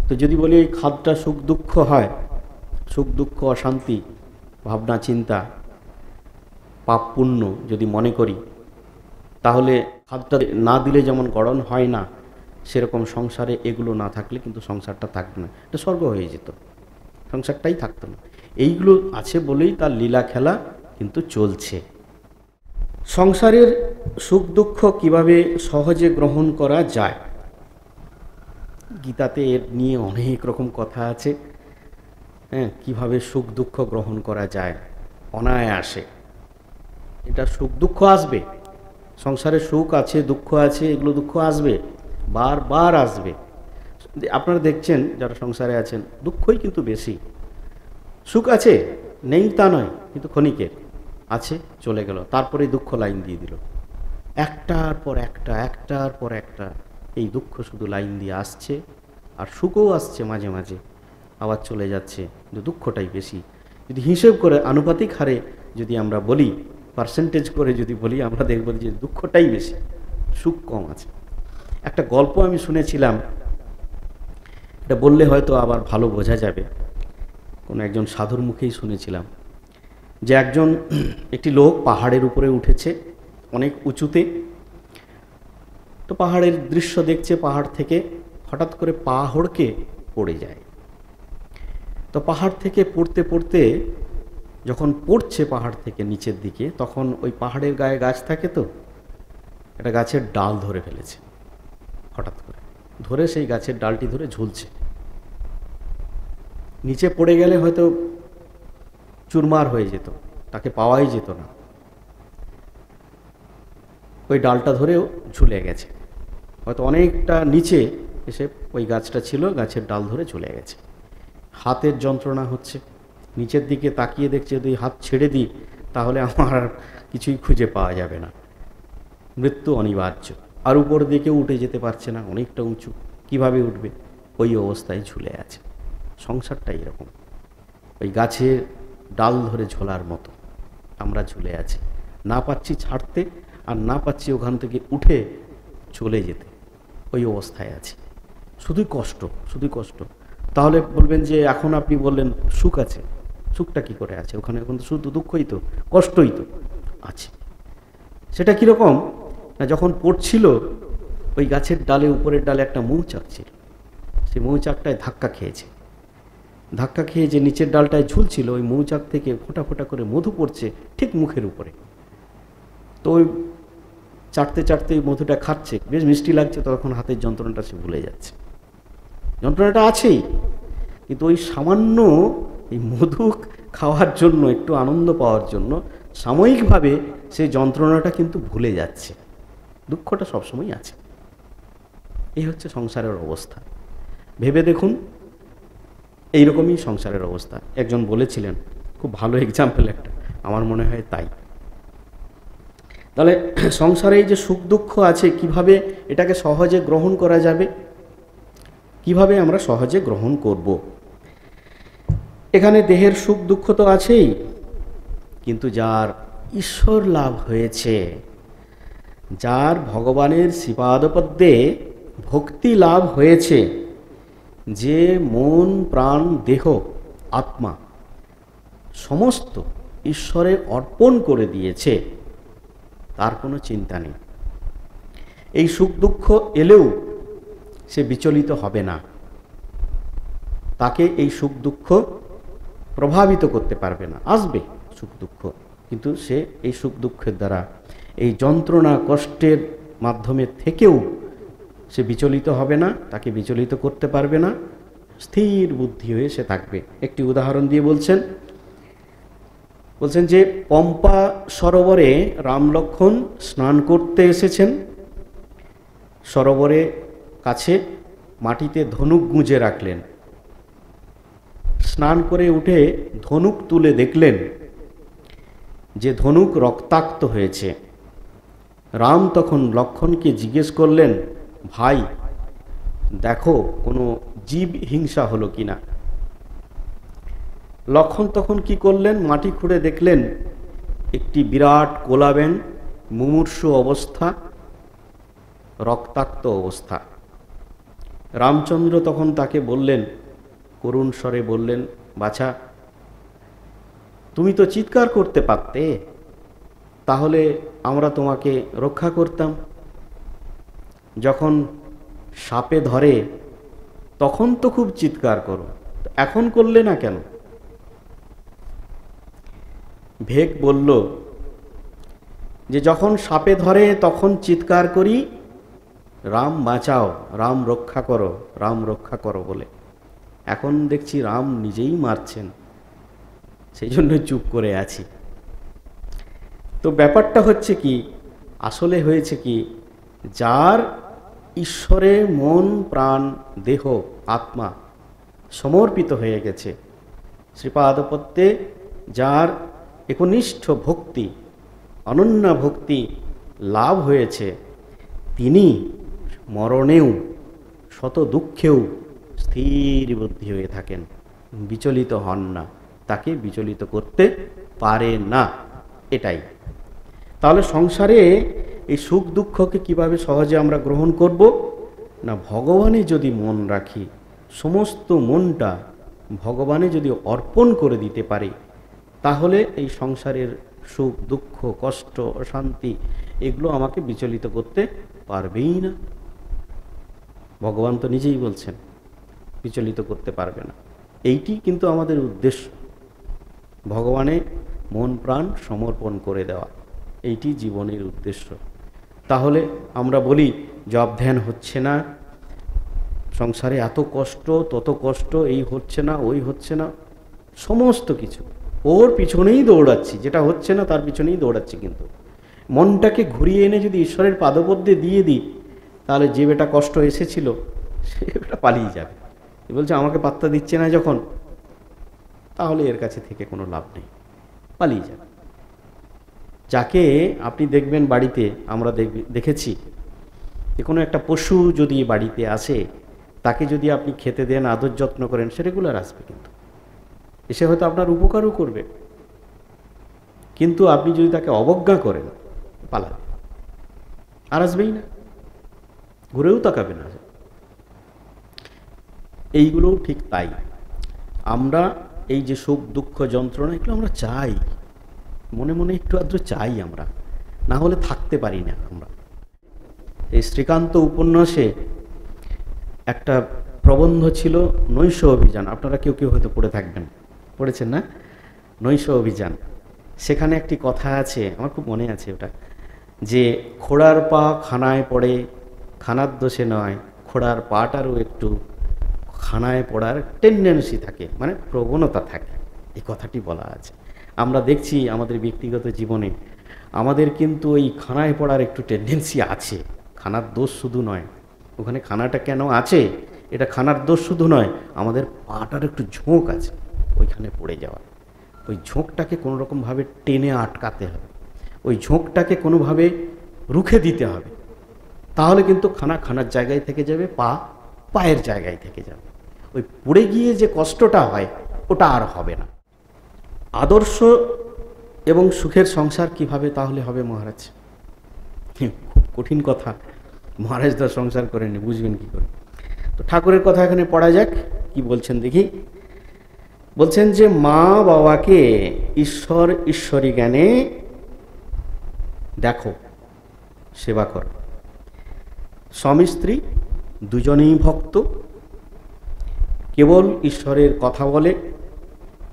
তো যদি বলি এই খাদটা সুখ দুঃখ হয়, সুখ দুঃখ অশান্তি ভাবনা চিন্তা পাপ পুণ্য যদি মনে করি, তাহলে খাদটা না দিলে যেমন গড়ন হয় না, সেরকম সংসারে এগুলো না থাকলে কিন্তু সংসারটা থাকবে না, এটা স্বর্গ হয়ে যেত, সংসারটাই থাকতো না। এইগুলো আছে বলেই তার লীলা খেলা কিন্তু চলছে। সংসারের সুখ দুঃখ কিভাবে সহজে গ্রহণ করা যায়, গীতাতে এর নিয়ে অনেক রকম কথা আছে। কিভাবে সুখ দুঃখ গ্রহণ করা যায় অনায়াসে। এটা সুখ দুঃখ আসবে, সংসারে সুখ আছে দুঃখ আছে, এগুলো দুঃখ আসবে, বারবার আসবে। আপনারা দেখছেন যারা সংসারে আছেন, দুঃখই কিন্তু বেশি। সুখ আছে নেই তা নয়, কিন্তু ক্ষণিকের আছে, চলে গেল, তারপরে দুঃখ লাইন দিয়ে দিল। একটার পর একটা, একটার পর একটা এই দুঃখ শুধু লাইন দিয়ে আসছে। আর সুখও আসছে মাঝে মাঝে, আবার চলে যাচ্ছে, কিন্তু দুঃখটাই বেশি। যদি হিসেব করে আনুপাতিক হারে যদি আমরা বলি, পার্সেন্টেজ করে যদি বলি, আমরা দেখব যে দুঃখটাই বেশি, সুখ কম আছে। একটা গল্প আমি শুনেছিলাম, এটা বললে হয়তো আবার ভালো বোঝা যাবে। কোনো একজন সাধুর মুখেই শুনেছিলাম যে একটি লোক পাহাড়ের উপরে উঠেছে, অনেক উঁচুতে। তো পাহাড়ের দৃশ্য দেখছে, পাহাড় থেকে হঠাৎ করে পা হড়কে পড়ে যায়। তো পাহাড় থেকে পড়তে পড়তে যখন পড়ছে পাহাড় থেকে নিচের দিকে, তখন ওই পাহাড়ের গায়ে গাছ থাকে, তো একটা গাছের ডাল ধরে ফেলেছে। হঠাৎ করে ধরে সেই গাছের ডালটি ধরে ঝুলছে। নিচে পড়ে গেলে হয়তো চুরমার হয়ে যেত, তাকে পাওয়াই যেত না। ওই ডালটা ধরেও ঝুলে গেছে, হয়তো অনেকটা নিচে এসে ওই গাছটা ছিল, গাছের ডাল ধরে ঝুলে গেছে। হাতের যন্ত্রণা হচ্ছে, নিচের দিকে তাকিয়ে দেখছে যদি হাত ছেড়ে দিই তাহলে আমার আর কিছুই খুঁজে পাওয়া যাবে না, মৃত্যু অনিবার্য। আর উপর দিকে উঠে যেতে পারছে না, অনেকটা উঁচু, কিভাবে উঠবে? ওই অবস্থায় ঝুলে আছে। সংসারটা এরকম, ওই গাছের ডাল ধরে ঝোলার মতো আমরা ঝুলে আছি, না পাচ্ছি ছাড়তে, আর না পাচ্ছি ওখান থেকে উঠে চলে যেতে। ওই অবস্থায় আছি, শুধুই কষ্ট, শুধুই কষ্ট। তাহলে বলবেন যে এখন আপনি বললেন সুখ আছে, সুখটা কি করে আছে ওখানে? এখন তো শুধু দুঃখই তো, কষ্টই তো আছে। সেটা কীরকম না, যখন পড়ছিল ওই গাছের ডালে, উপরের ডালে একটা মৌচাক ছিল, সেই মৌচাকটায় ধাক্কা খেয়েছে। ধাক্কা খেয়ে যে নিচের ডালটায় ঝুলছিল, ওই মৌচাক থেকে ফোঁটা ফোঁটা করে মধু পড়ছে ঠিক মুখের উপরে। তো ওই চাটতে চাটতে ওই মধুটা খাচ্ছে, বেশ মিষ্টি লাগছে, তখন হাতের যন্ত্রণাটা সে ভুলে যাচ্ছে। যন্ত্রণাটা আছেই, কিন্তু ওই সামান্য এই মধু খাওয়ার জন্য, একটু আনন্দ পাওয়ার জন্য সাময়িকভাবে সেই যন্ত্রণাটা কিন্তু ভুলে যাচ্ছে। দুঃখটা সবসময় আছে। এই হচ্ছে সংসারের অবস্থা। ভেবে দেখুন, এইরকমই সংসারের অবস্থা। একজন বলেছিলেন, খুব ভালো এক্সাম্পল একটা, আমার মনে হয় তাই। তাহলে সংসারে এই যে সুখ দুঃখ আছে, কিভাবে এটাকে সহজে গ্রহণ করা যাবে, কিভাবে আমরা সহজে গ্রহণ করব। এখানে দেহের সুখ দুঃখ তো আছেই, কিন্তু যার ঈশ্বর লাভ হয়েছে, যার ভগবানের শ্রীপাদপদ্মে ভক্তি লাভ হয়েছে, যে মন প্রাণ দেহ আত্মা সমস্ত ঈশ্বরে অর্পণ করে দিয়েছে, তার কোনো চিন্তা নেই। এই সুখ দুঃখ এলেও সে বিচলিত হবে না, তাকে এই সুখ দুঃখ প্রভাবিত করতে পারবে না। আসবে সুখ দুঃখ, কিন্তু সে এই সুখ দুঃখের দ্বারা, এই যন্ত্রণা কষ্টের মাধ্যমে থেকেও সে বিচলিত হবে না, তাকে বিচলিত করতে পারবে না, স্থির বুদ্ধি হয়ে সে থাকবে। একটি উদাহরণ দিয়ে বলছেন যে পম্পা সরোবরে রাম লক্ষ্মণ স্নান করতে এসেছেন। সরোবরে কাছে মাটিতে ধনুক গুঁজে রাখলেন। স্নান করে উঠে ধনুক তুলে দেখলেন যে ধনুক রক্তাক্ত হয়েছে। রাম তখন লক্ষ্মণকে জিজ্ঞেস করলেন, ভাই দেখো কোনো জীব হিংসা হলো কিনা। লক্ষ্মণ তখন কি করলেন, মাটি খুঁড়ে দেখলেন একটি বিরাট কোলাবেন, মুমূর্ষু অবস্থা, রক্তাক্ত অবস্থা। রামচন্দ্র তখন তাকে বললেন, করুণ স্বরে বললেন, বাছা তুমি তো চিৎকার করতে পারতে, তাহলে আমরা তোমাকে রক্ষা করতাম। যখন সাপে ধরে তখন তো খুব চিৎকার করো, এখন করলে না কেন? ভেক বলল যে যখন সাপে ধরে তখন চিৎকার করি, রাম বাঁচাও, রাম রক্ষা করো, রাম রক্ষা করো বলে। এখন দেখছি রাম নিজেই মারছেন, সেই জন্য চুপ করে আছি। তো ব্যাপারটা হচ্ছে কি, আসলে হয়েছে কি, যার ঈশ্বরে মন প্রাণ দেহ আত্মা সমর্পিত হয়ে গেছে, শ্রীপাদপদ্মে যার একনিষ্ঠ ভক্তি, অনন্য ভক্তি লাভ হয়েছে, তিনি মরণেও শত দুঃখেও স্থির বুদ্ধি হয়ে থাকেন, বিচলিত হন না, তাকে বিচলিত করতে পারে না। এটাই। তাহলে সংসারে এই সুখ দুঃখকে কিভাবে সহজে আমরা গ্রহণ করব না, ভগবানে যদি মন রাখি, সমস্ত মনটা ভগবানে যদি অর্পণ করে দিতে পারি, তাহলে এই সংসারের সুখ দুঃখ কষ্ট অশান্তি এগুলো আমাকে বিচলিত করতে পারবেই না। ভগবান তো নিজেই বলছেন বিচলিত করতে পারবে না। এইটি কিন্তু আমাদের উদ্দেশ্য, ভগবানে মন প্রাণ সমর্পণ করে দেওয়া, এইটি জীবনের উদ্দেশ্য। তাহলে আমরা বলি জপ ধ্যান হচ্ছে না, সংসারে এত কষ্ট তত কষ্ট, এই হচ্ছে না ওই হচ্ছে না, সমস্ত কিছু ওর পিছনেই দৌড়াচ্ছি, যেটা হচ্ছে না তার পিছনেই দৌড়াচ্ছি। কিন্তু মনটাকে ঘুরিয়ে এনে যদি ঈশ্বরের পাদপদ্মে দিয়ে দিই, তাহলে যে বেটা কষ্ট এসেছিল সে বেটা পালিয়ে যাবে। বলছে আমাকে পাত্তা দিচ্ছে না যখন, তাহলে এর কাছে থেকে কোনো লাভ নেই, পালিয়ে যাবে। যাকে আপনি দেখবেন বাড়িতে, আমরা দেখেছি যে কোনো একটা পশু যদি বাড়িতে আসে, তাকে যদি আপনি খেতে দেন, আদর যত্ন করেন, সে রেগুলার আসবে, কিন্তু এসে হয়তো আপনার উপকারও করবে। কিন্তু আপনি যদি তাকে অবজ্ঞা করেন, পালাবে, আর আসবেই না, ঘুরেও তাকাবে না। এইগুলোও ঠিক তাই। আমরা এই যে সুখ দুঃখ যন্ত্রণা, এগুলো আমরা চাই, মনে মনে একটু আদ্র চাই আমরা, না হলে থাকতে পারি না আমরা। এই শ্রীকান্ত উপন্যাসে একটা প্রবন্ধ ছিল, নৈশ অভিযান, আপনারা কেউ কেউ হয়তো পড়ে থাকবেন, পড়েছেন না? নৈশ অভিযান। সেখানে একটি কথা আছে, আমার খুব মনে আছে ওটা, যে খোড়ার পা খানায় পড়ে, খানার দোষে নয়, খোড়ার পাটারও একটু খানায় পড়ার টেন্ডেন্সি থাকে, মানে প্রবণতা থাকে, এই কথাটি বলা আছে। আমরা দেখছি আমাদের ব্যক্তিগত জীবনে আমাদের কিন্তু ওই খানায় পড়ার একটু টেন্ডেন্সি আছে, খানার দোষ শুধু নয়, ওখানে খানাটা কেন আছে এটা খানার দোষ শুধু নয়, আমাদের পাটার একটু ঝোঁক আছে, ওইখানে পড়ে যাওয়া। ওই ঝোঁকটাকে কোনোরকমভাবে টেনে আটকাতে হবে, ওই ঝোঁকটাকে কোনোভাবে রুখে দিতে হবে, তাহলে কিন্তু খানা খানার জায়গায় থেকে যাবে, পা পায়ের জায়গায় থেকে যাবে। ওই পড়ে গিয়ে যে কষ্টটা হয় ওটা আর হবে না। আদর্শ এবং সুখের সংসার কিভাবে তাহলে হবে মহারাজ? খুব কঠিন কথা, মহারাজরা সংসার করেনি, বুঝবেন কি করে? তো ঠাকুরের কথা এখানে পড়া যাক, কি বলছেন দেখি। বলছেন যে মা বাবাকে ঈশ্বর ঈশ্বরী জ্ঞানে দেখো, সেবা করো। স্বামী স্ত্রী দুজনেই ভক্ত, কেবল ঈশ্বরের কথা বলে,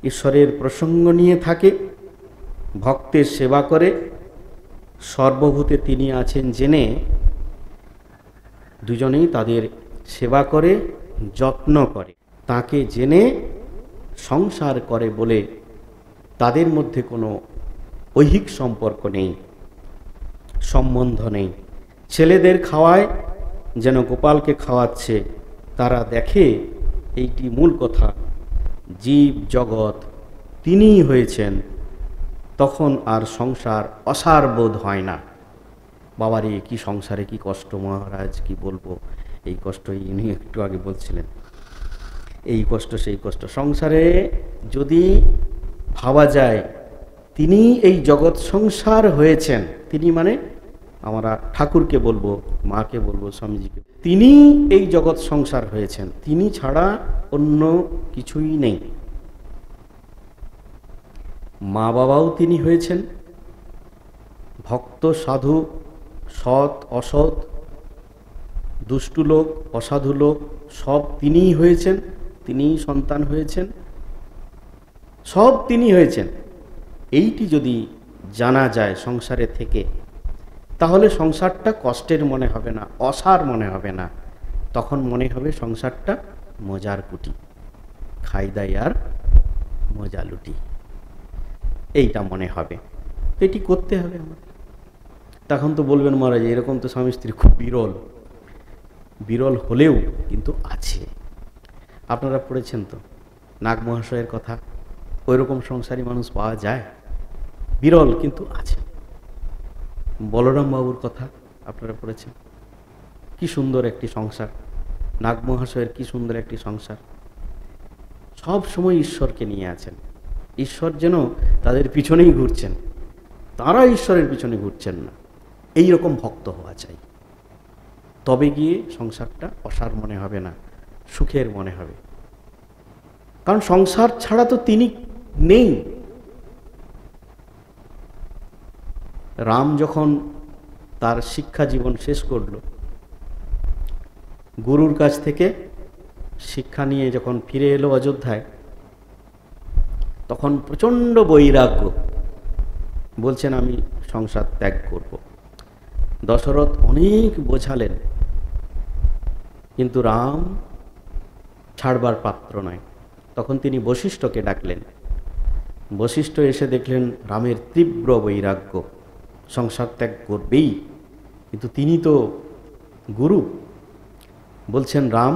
ঈশ্বরের প্রসঙ্গ নিয়ে থাকে, ভক্তের সেবা করে, সর্বভূতে তিনি আছেন জেনে দুজনেই তাদের সেবা করে, যত্ন করে। তাকে জেনে সংসার করে বলে তাদের মধ্যে কোনো ঐহিক সম্পর্ক নেই, সম্বন্ধ নেই। ছেলেদের খাওয়ায় যেন গোপালকে খাওয়াচ্ছে, তারা দেখে এইটি মূল কথা। জীব জগৎ তিনিই হয়েছেন, তখন আর সংসার অসার বোধ হয় না। বাবারে কি সংসারে কি কষ্ট মহারাজ, কি বলবো। এই কষ্ট ইনি একটু আগে বলছিলেন, এই কষ্ট সেই কষ্ট। সংসারে যদি ভাবা যায় তিনি এই জগৎ সংসার হয়েছেন, তিনি মানে আমরা ঠাকুরকে বলবো, মাকে বলবো, স্বামীজিকে, তিনি এই জগৎ সংসার হয়েছেন, তিনি ছাড়া অন্য কিছুই নেই। মা বাবাও তিনি হয়েছেন, ভক্ত সাধু, সৎ অসৎ, দুষ্টু লোক অসাধু লোক সব তিনিই হয়েছেন, তিনিই সন্তান হয়েছেন, সব তিনি হয়েছেন। এইটি যদি জানা যায় সংসারে থেকে, তাহলে সংসারটা কষ্টের মনে হবে না, অসার মনে হবে না। তখন মনে হবে সংসারটা মজার কুটি, খাই দাই আর মজা লুটি, এইটা মনে হবে। এটি করতে হবে আমাদের। তখন তো বলবেন মহারাজ এরকম তো স্বামী স্ত্রী খুব বিরল, বিরল হলেও কিন্তু আছে। আপনারা পড়েছেন তো নাগ মহাশয়ের কথা, ওইরকম সংসারী মানুষ পাওয়া যায়, বিরল কিন্তু আছে। বলরাম বাবুর কথা আপনারা পড়েছেন, কি সুন্দর একটি সংসার, নাগ মহাশয়ের কি সুন্দর একটি সংসার। সব সময় ঈশ্বরকে নিয়ে আছেন, ঈশ্বর যেন তাদের পিছনেই ঘুরছেন, তারা ঈশ্বরের পিছনে ঘুরছেন না। এই রকম ভক্ত হওয়া চাই, তবে গিয়ে সংসারটা অসার মনে হবে না, সুখের মনে হবে। কারণ সংসার ছাড়া তো তিনি নেই। রাম যখন তার শিক্ষা জীবন শেষ করল, গুরুর কাছ থেকে শিক্ষা নিয়ে যখন ফিরে এলো অযোধ্যায়, তখন প্রচণ্ড বৈরাগ্য, বলছেন আমি সংসার ত্যাগ করব। দশরথ অনেক বোঝালেন, কিন্তু রাম ছাড়বার পাত্র নয়। তখন তিনি বশিষ্ঠকে ডাকলেন। বশিষ্ঠ এসে দেখলেন রামের তীব্র বৈরাগ্য, সংসার ত্যাগ করবেই, কিন্তু তিনি তো গুরু। বলছেন রাম,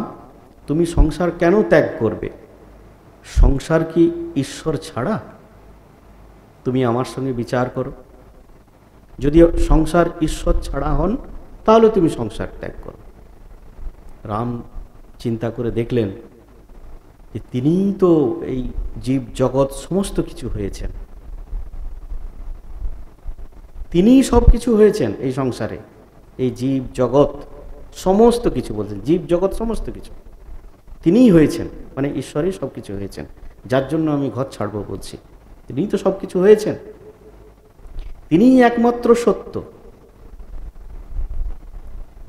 তুমি সংসার কেন ত্যাগ করবে? সংসার কি ঈশ্বর ছাড়া? তুমি আমার সঙ্গে বিচার করো, যদি সংসার ঈশ্বর ছাড়া হন তাহলে তুমি সংসার ত্যাগ করো। রাম চিন্তা করে দেখলেন যে তিনিই তো এই জীব জগৎ সমস্ত কিছু হয়েছেন, তিনিই সব কিছু হয়েছেন এই সংসারে, এই জীব জগৎ সমস্ত কিছু, বলছেন জীব জগৎ সমস্ত কিছু তিনিই হয়েছেন, মানে ঈশ্বরই সব কিছু হয়েছেন। যার জন্য আমি ঘর ছাড়বো বলছি, তিনিই তো সব কিছু হয়েছেন, তিনিই একমাত্র সত্য।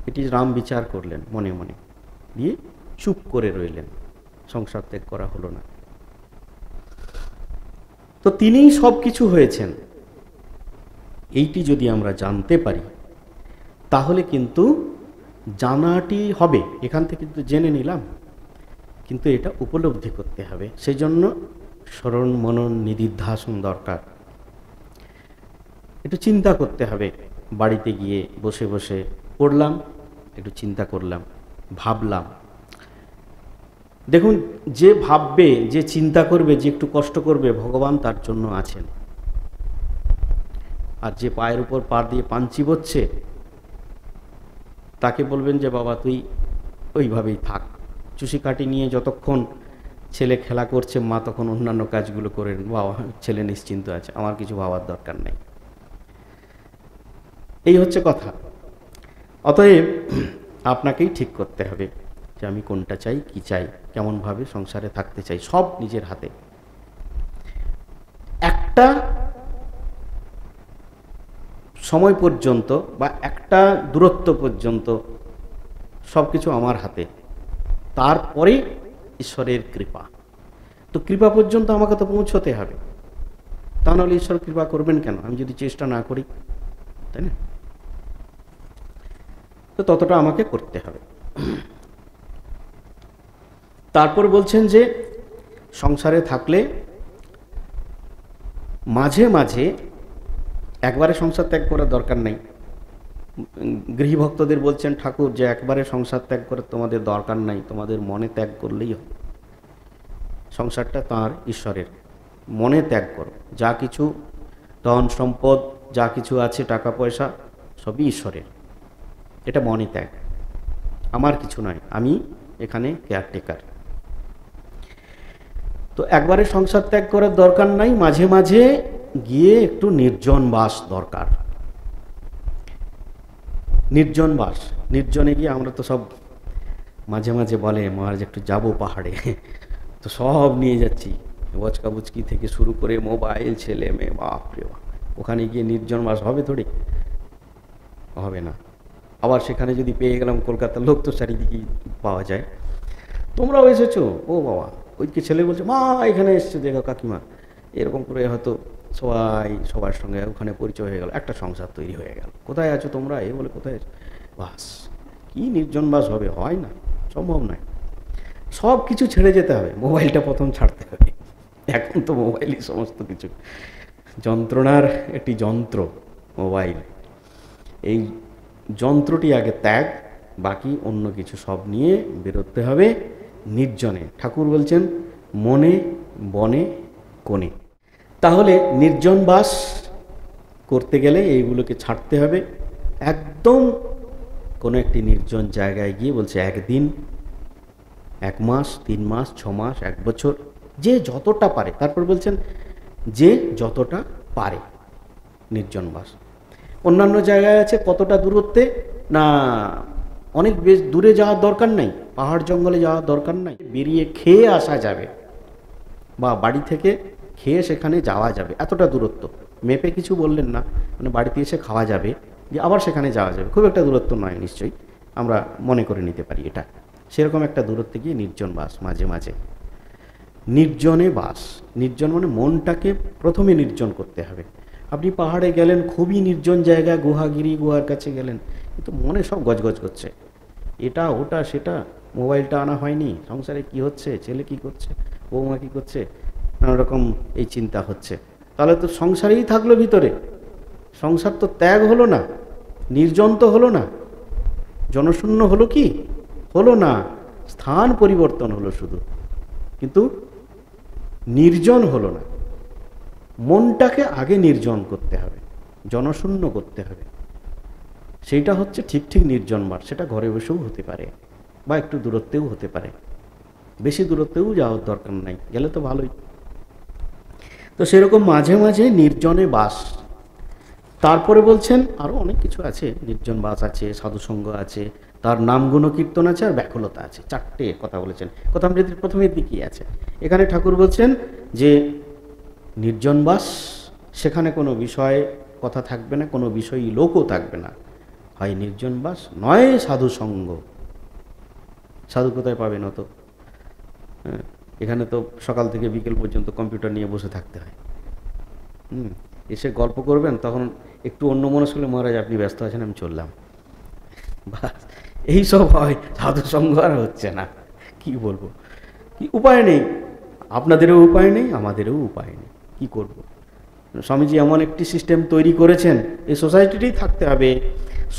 এটি রাম বিচার করলেন মনে মনে, দিয়ে চুপ করে রইলেন, সংসার ত্যাগ করা হলো না। তো তিনিই সব কিছু হয়েছেন, এইটি যদি আমরা জানতে পারি তাহলে কিন্তু জানাটি হবে। এখান থেকে কিন্তু জেনে নিলাম, কিন্তু এটা উপলব্ধি করতে হবে। সেই জন্য স্মরণ মনন নিদিধ্যাসন দরকার। একটু চিন্তা করতে হবে, বাড়িতে গিয়ে বসে বসে পড়লাম, একটু চিন্তা করলাম, ভাবলাম, দেখুন, যে ভাববে, যে চিন্তা করবে, যে একটু কষ্ট করবে, ভগবান তার জন্য আছেন। আর যে পায়ের উপর পা দিয়ে পান চিবোচ্ছে, তাকে বলবেন যে বাবা তুই ওইভাবেই থাক, চুষি কাটি নিয়ে যতক্ষণ ছেলে খেলা করছে, মা তখন অন্যান্য কাজগুলো করে, বাবা ছেলে নিশ্চিন্ত আছে, আমার কিছু ভাবার দরকার নেই। এই হচ্ছে কথা। অতএব আপনাকেই ঠিক করতে হবে যে আমি কোনটা চাই, কি চাই, কেমনভাবে সংসারে থাকতে চাই, সব নিজের হাতে। একটা সময় পর্যন্ত বা একটা দূরত্ব পর্যন্ত সব কিছু আমার হাতে, তারপরে ঈশ্বরের কৃপা। তো কৃপা পর্যন্ত আমাকে তো পৌঁছতে হবে, তা নাহলে ঈশ্বর কৃপা করবেন কেন আমি যদি চেষ্টা না করি, তাই না? তো ততটা আমাকে করতে হবে। তারপর বলছেন যে সংসারে থাকলে মাঝে মাঝে, একবারে সংসার ত্যাগ করার দরকার নেই। গৃহীভক্তদের বলছেন ঠাকুর যে একবারে সংসার ত্যাগ করে তোমাদের দরকার নাই, তোমাদের মনে ত্যাগ করলেই হবে। সংসারটা তাঁর, ঈশ্বরের, মনে ত্যাগ করো। যা কিছু ধন সম্পদ, যা কিছু আছে, টাকা পয়সা, সবই ঈশ্বরের। এটা মনে ত্যাগ, আমার কিছু নয়, আমি এখানে কেয়ারটেকার। তো একবারে সংসার ত্যাগ করার দরকার নাই, মাঝে মাঝে গিয়ে একটু নির্জন বাস দরকার। নির্জন বাস, নির্জনে গিয়ে আমরা তো সব মাঝে মাঝে বলে মহারাজ একটু যাবো পাহাড়ে, তো সব নিয়ে যাচ্ছি, বচকা বুচকি থেকে শুরু করে মোবাইল, ছেলে মেয়ে, বাপরে বাপ। ওখানে গিয়ে নির্জন বাস হবে থোড়ি? হবে না। আবার সেখানে যদি পেয়ে গেলাম, কলকাতার লোক তো চারিদিকেই পাওয়া যায়, তোমরাও এসেছো, ও বাবা, ওইদিকে ছেলে বলছে মা এখানে এসছে, দেখো কাকিমা, এরকম করে হয়তো সবাই সবার সঙ্গে ওখানে পরিচয় হয়ে গেল, একটা সংসার তৈরি হয়ে গেল। কোথায় আছো তোমরা, এ বলে কোথায় আছো, বাস। কি নির্জন বাস হবে? হয় না, সম্ভব নয়। সব কিছু ছেড়ে যেতে হবে, মোবাইলটা প্রথম ছাড়তে হবে। এখন তো মোবাইলই সমস্ত কিছু, যন্ত্রণার একটি যন্ত্র মোবাইল। এই যন্ত্রটি আগে ত্যাগ, বাকি অন্য কিছু সব নিয়ে বেরোতে হবে নির্জনে। ঠাকুর বলছেন মনে বনে কোণে। তাহলে নির্জন বাস করতে গেলে এইগুলোকে ছাড়তে হবে। একদম কোনো একটি নির্জন জায়গায় গিয়ে, বলছে একদিন, 1 মাস, 3 মাস, 6 মাস, 1 বছর, যে যতটা পারে। তারপর বলছেন যে যতটা পারে নির্জন বাস। অন্যান্য জায়গায় আছে কতটা দূরত্বে, না অনেক বেশ দূরে যাওয়ার দরকার নাই, পাহাড় জঙ্গলে যাওয়ার দরকার নাই, বেরিয়ে খেয়ে আসা যাবে, বা বাড়ি থেকে খেয়ে সেখানে যাওয়া যাবে, এতটা দূরত্ব। মেপে কিছু বললেন না, মানে বাড়িতে এসে খাওয়া যাবে, যে আবার সেখানে যাওয়া যাবে, খুব একটা দূরত্ব নয় নিশ্চয়ই, আমরা মনে করে নিতে পারি এটা। সেরকম একটা দূরত্বে গিয়ে নির্জন বাস, মাঝে মাঝে নির্জনে বাস। নির্জন মানে মনটাকে প্রথমে নির্জন করতে হবে। আপনি পাহাড়ে গেলেন, খুবই নির্জন জায়গা, গুহাগিরি, গুহার কাছে গেলেন, কিন্তু মনে সব গজগজ করছে, এটা ওটা সেটা, মোবাইলটা আনা হয়নি, সংসারে কি হচ্ছে, ছেলে কি করছে, বৌমা কি করছে, নানা রকম এই চিন্তা হচ্ছে। তাহলে তো সংসারেই থাকলো ভিতরে, সংসার তো ত্যাগ হলো না, নির্জন তো হলো না, জনশূন্য হলো কি? হলো না, স্থান পরিবর্তন হলো শুধু, কিন্তু নির্জন হলো না। মনটাকে আগে নির্জন করতে হবে, জনশূন্য করতে হবে, সেইটা হচ্ছে ঠিক ঠিক নির্জন বাস। সেটা ঘরে বসেও হতে পারে, বা একটু দূরত্বেও হতে পারে, বেশি দূরত্বেও যাওয়ার দরকার নাই, গেলে তো ভালোই। তো সেরকম মাঝে মাঝে নির্জনে বাস। তারপরে বলছেন আরও অনেক কিছু আছে, নির্জন বাস আছে, সাধুসঙ্গ আছে, তার নাম গুণ কীর্তন আছে, আর ব্যাকুলতা আছে। 4টে কথা বলেছেন, কথামৃতির প্রথমের দিকেই আছে। এখানে ঠাকুর বলছেন যে নির্জন বাস, সেখানে কোনো বিষয় কথা থাকবে না, কোনো বিষয়ী লোকও থাকবে না, হয় নির্জন বাস, নয় সাধুসঙ্গ। সাধু কোথায় পাবেন? অত এখানে তো সকাল থেকে বিকেল পর্যন্ত কম্পিউটার নিয়ে বসে থাকতে হয়। এসে গল্প করবেন, তখন একটু অন্য মনস্ক হলে মহারাজ আপনি ব্যস্ত আছেন, আমি চললাম, বাস এইসব হয়। সাধুসঙ্গ আর হচ্ছে না, কি বলবো, কি উপায় নেই, আপনাদেরও উপায় নেই, আমাদেরও উপায় নেই, কি করব। স্বামীজি এমন একটি সিস্টেম তৈরি করেছেন, এই সোসাইটিতেই থাকতে হবে,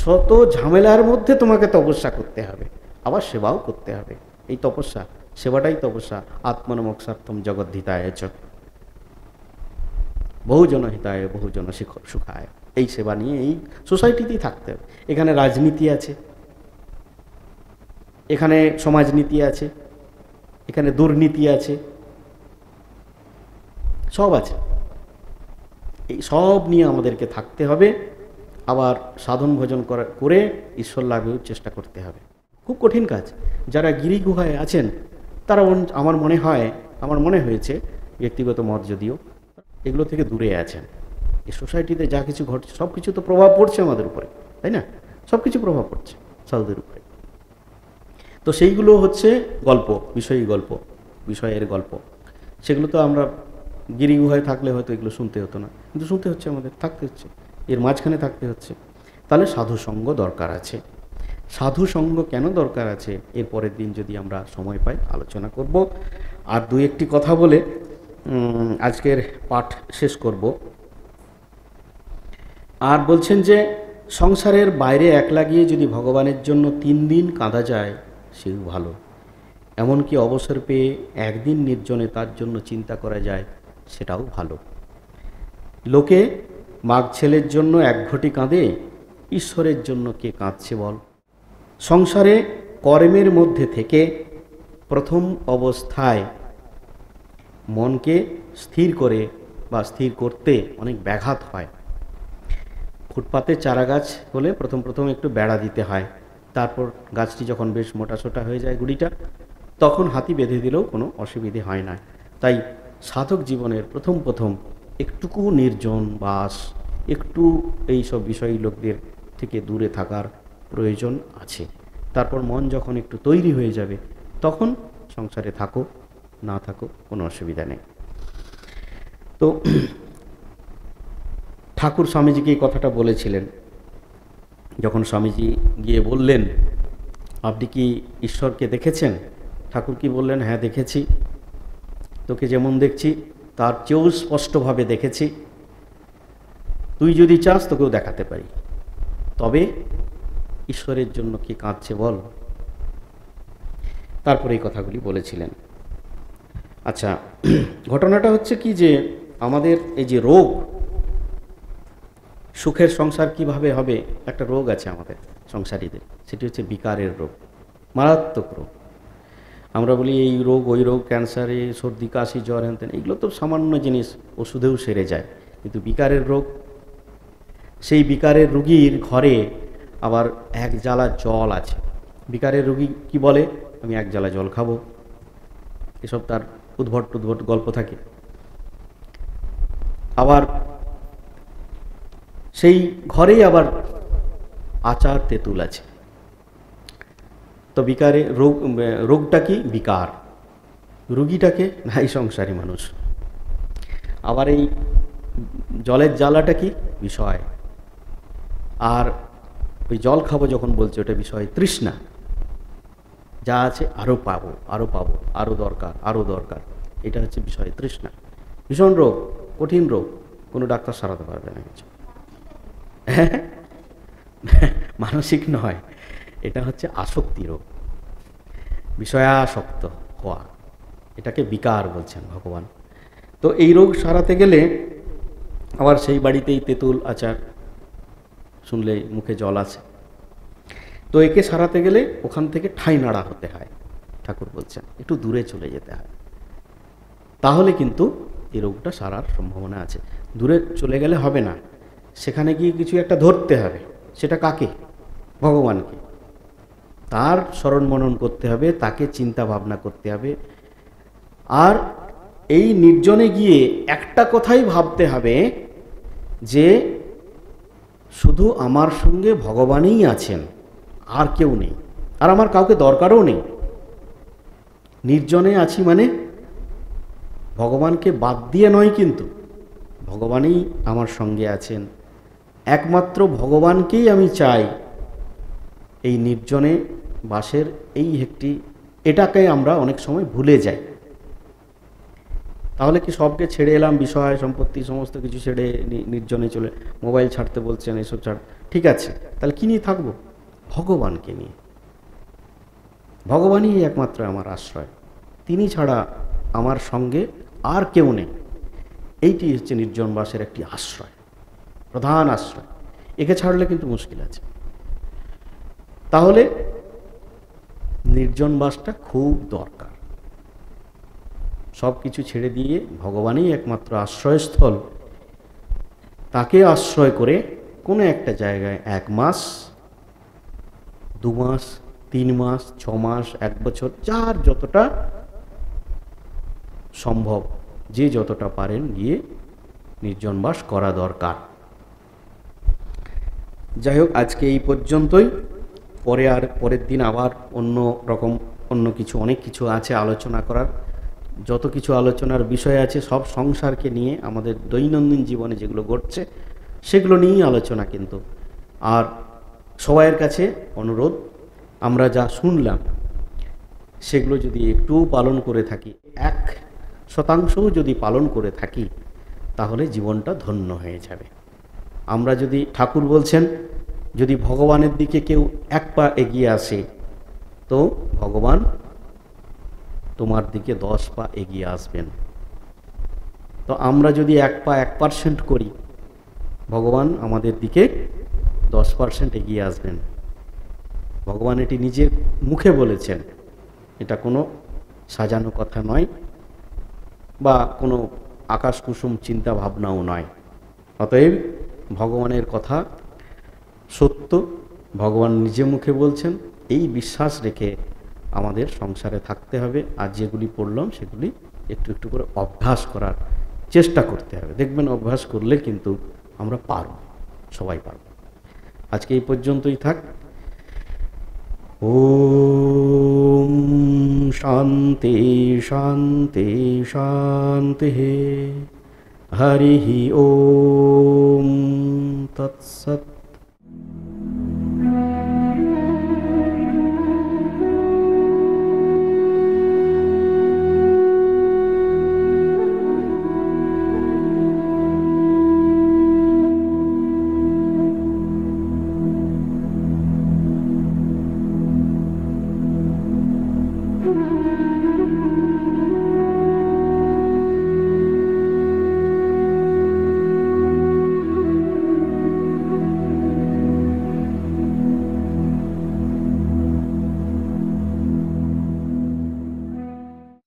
শত ঝামেলার মধ্যে তোমাকে তপস্যা করতে হবে, আবার সেবাও করতে হবে। এই তপস্যা সেবাটাই তপস্যা। আত্মনমোক্ষার্থম জগদ্ধিতায় চ বহুজন হিতায় বহুজন সুখায়। এই সেবা নিয়ে এই সোসাইটিতেই থাকতে হবে। এখানে রাজনীতি আছে, এখানে সমাজনীতি আছে, এখানে দুর্নীতি আছে, সব আছে। এই সব নিয়ে আমাদেরকে থাকতে হবে, আবার সাধন ভজন করে ঈশ্বর লাভেও চেষ্টা করতে হবে। খুব কঠিন কাজ। যারা গিরি গুহায় আছেন তারা আমার মনে হয়েছে, ব্যক্তিগত মত যদিও, এগুলো থেকে দূরে আছেন। এই সোসাইটিতে যা কিছু ঘটছে সব কিছু তো প্রভাব পড়ছে আমাদের উপরে, তাই না? সব কিছু প্রভাব পড়ছে সাধুদের উপরে। তো সেইগুলো হচ্ছে গল্প, বিষয়ের গল্প। সেগুলো তো আমরা গিরি গুহায় থাকলে হয়তো এগুলো শুনতে হতো না, কিন্তু শুনতে হচ্ছে, আমাদের থাকতে হচ্ছে, এর মাঝখানে থাকতে হচ্ছে। তাহলে সাধুসঙ্গ দরকার আছে। সাধুসঙ্গ কেন দরকার আছে এর পরের দিন যদি আমরা সময় পাই আলোচনা করব। আর দুই একটি কথা বলে আজকের পাঠ শেষ করব। আর বলছেন যে সংসারের বাইরে একলা গিয়ে যদি ভগবানের জন্য 3 দিন কাঁদা যায় সেও ভালো। এমনকি অবসর পেয়ে একদিন নির্জনে তার জন্য চিন্তা করা যায় সেটাও ভালো। লোকে মাঘ ছেলের জন্য 1 ঘটি কাঁদে, ঈশ্বরের জন্য কে কাঁদছে বল? সংসারে কর্মের মধ্যে থেকে প্রথম অবস্থায় মনকে স্থির করতে অনেক ব্যাঘাত হয়। ফুটপাতে চারা গাছ হলে প্রথম একটু বেড়া দিতে হয়, তারপর গাছটি যখন বেশ মোটাসোটা হয়ে যায় গুড়িটা, তখন হাতি বেঁধে দিলেও কোনো অসুবিধে হয় না। তাই সাধক জীবনের প্রথম একটুকু নির্জন বাস, একটু এই সব বিষয়ী লোকদের থেকে দূরে থাকার প্রয়োজন আছে। তারপর মন যখন একটু তৈরি হয়ে যাবে তখন সংসারে থাকো, না থাকো কোনো অসুবিধা নেই। তো ঠাকুর স্বামীজিকে এই কথাটা বলেছিলেন। যখন স্বামীজি গিয়ে বললেন, আপনি কি ঈশ্বরকে দেখেছেন? ঠাকুর কি বললেন, হ্যাঁ দেখেছি, তোকে যেমন দেখছি তার চেয়েও স্পষ্টভাবে দেখেছি, তুই যদি চাস তোকেও দেখাতে পারি, তবে ঈশ্বরের জন্য কি কাঁদছে বল। তারপরে এই কথাগুলি বলেছিলেন। আচ্ছা, ঘটনাটা হচ্ছে কি যে আমাদের এই যে রোগ, সুখের সংসার কিভাবে হবে, একটা রোগ আছে আমাদের সংসারীদের, সেটি হচ্ছে বিকারের রোগ, মারাত্মক রোগ। আমরা বলি এই রোগ ওই রোগ, ক্যান্সারে, সর্দি কাশি জ্বর হ্যান, এগুলো তো সামান্য জিনিস, ওষুধেও সেরে যায়। কিন্তু বিকারের রোগ, সেই বিকারের রোগীর ঘরে আবার 1 জালা জল আছে। বিকারের রোগী কি বলে, আমি 1 জালা জল খাবো, এসব তার উদ্ভট গল্প থাকে। আবার সেই ঘরেই আবার আচার তেঁতুল আছে। তো বিকারে রোগটা কি? বিকার। রোগীটাকে না, এই সংসারী মানুষ। আবার এই জলের জ্বালাটা কি? বিষয়। আর ওই জল খাবো যখন বলছে ওটা বিষয় তৃষ্ণা, যা আছে আরও পাবো, আরও দরকার, এটা হচ্ছে বিষয় তৃষ্ণা। ভীষণ রোগ, কঠিন রোগ, কোনো ডাক্তার সারাতে পারবে না কিছু। মানসিক নয়, এটা হচ্ছে আসক্তি রোগ, বিষয়াসক্ত হওয়া, এটাকে বিকার বলছেন ভগবান। তো এই রোগ সারাতে গেলে আবার সেই বাড়িতেই তেঁতুল আচার শুনলে মুখে জল আছে। তো একে সারাতে গেলে ওখান থেকে ঠাঁই নাড়া হতে হয়, ঠাকুর বলছেন একটু দূরে চলে যেতে হয়, তাহলে কিন্তু এই রোগটা সারার সম্ভাবনা আছে। দূরে চলে গেলে হবে না, সেখানে গিয়ে কিছু একটা ধরতে হবে। সেটা কাকে? ভগবানকে। তার স্মরণ মনন করতে হবে, তাকে চিন্তা ভাবনা করতে হবে। আর এই নির্জনে গিয়ে একটা কথাই ভাবতে হবে যে শুধু আমার সঙ্গে ভগবানই আছেন, আর কেউ নেই, আর আমার কাউকে দরকারও নেই। নির্জনে আছি মানে ভগবানকে বাদ দিয়ে নয়, কিন্তু ভগবানই আমার সঙ্গে আছেন। একমাত্র ভগবানকেই আমি চাই। এই নির্জনে বাসের এটাকে আমরা অনেক সময় ভুলে যাই। তাহলে কি সবকে ছেড়ে এলাম, বিষয় সম্পত্তি সমস্ত কিছু ছেড়ে নির্জনে চলে, মোবাইল ছাড়তে বলছেন, এসব ছাড়, ঠিক আছে, তাহলে কি নিয়ে থাকবো? ভগবানকে নিয়ে। ভগবানই একমাত্র আমার আশ্রয়। তিনি ছাড়া আমার সঙ্গে আর কেউ নেই। এইটি হচ্ছে নির্জনবাসের একটি আশ্রয়, প্রধান আশ্রয়। একে ছাড়লে কিন্তু মুশকিল আছে। তাহলে নির্জনবাসটা খুব দরকার। সব কিছু ছেড়ে দিয়ে ভগবানই একমাত্র আশ্রয়স্থল, তাকে আশ্রয় করে কোনো একটা জায়গায় 1 মাস, 2 মাস, 3 মাস, 6 মাস, 1 বছর, যার যতটা সম্ভব, যে যতটা পারেন গিয়ে নির্জনবাস করা দরকার। যাই হোক, আজকে এই পর্যন্তই। পরের দিন আবার অনেক কিছু আছে আলোচনা করার। যত কিছু আলোচনার বিষয় আছে সব সংসারকে নিয়ে, আমাদের দৈনন্দিন জীবনে যেগুলো ঘটছে সেগুলো নিয়েই আলোচনা কিন্তু। আর সবাইয়ের কাছে অনুরোধ, আমরা যা শুনলাম সেগুলো যদি একটুও পালন করে থাকি, 1% যদি পালন করে থাকি, তাহলে জীবনটা ধন্য হয়ে যাবে। আমরা যদি, ঠাকুর বলছেন, যদি ভগবানের দিকে কেউ 1 পা এগিয়ে আসে, তো ভগবান তোমার দিকে 10 পা এগিয়ে আসবেন। তো আমরা যদি 1 পা 1% করি, ভগবান আমাদের দিকে 10% এগিয়ে আসবেন। ভগবান এটি নিজের মুখে বলেছেন, এটা কোনো সাজানো কথা নয় বা কোনো আকাশ কুসুম চিন্তা ভাবনাও নয়। অতএব ভগবানের কথা সত্য, ভগবান নিজে মুখে বলছেন, এই বিশ্বাস রেখে আমাদের সংসারে থাকতে হবে। আর যেগুলি পড়লাম সেগুলি একটু একটু করে অভ্যাস করার চেষ্টা করতে হবে। দেখবেন অভ্যাস করলে কিন্তু আমরা পারব, সবাই পারব। আজকে এই পর্যন্তই থাক। ওম শান্তি শান্তি শান্তি। হরি ওম তৎসৎ।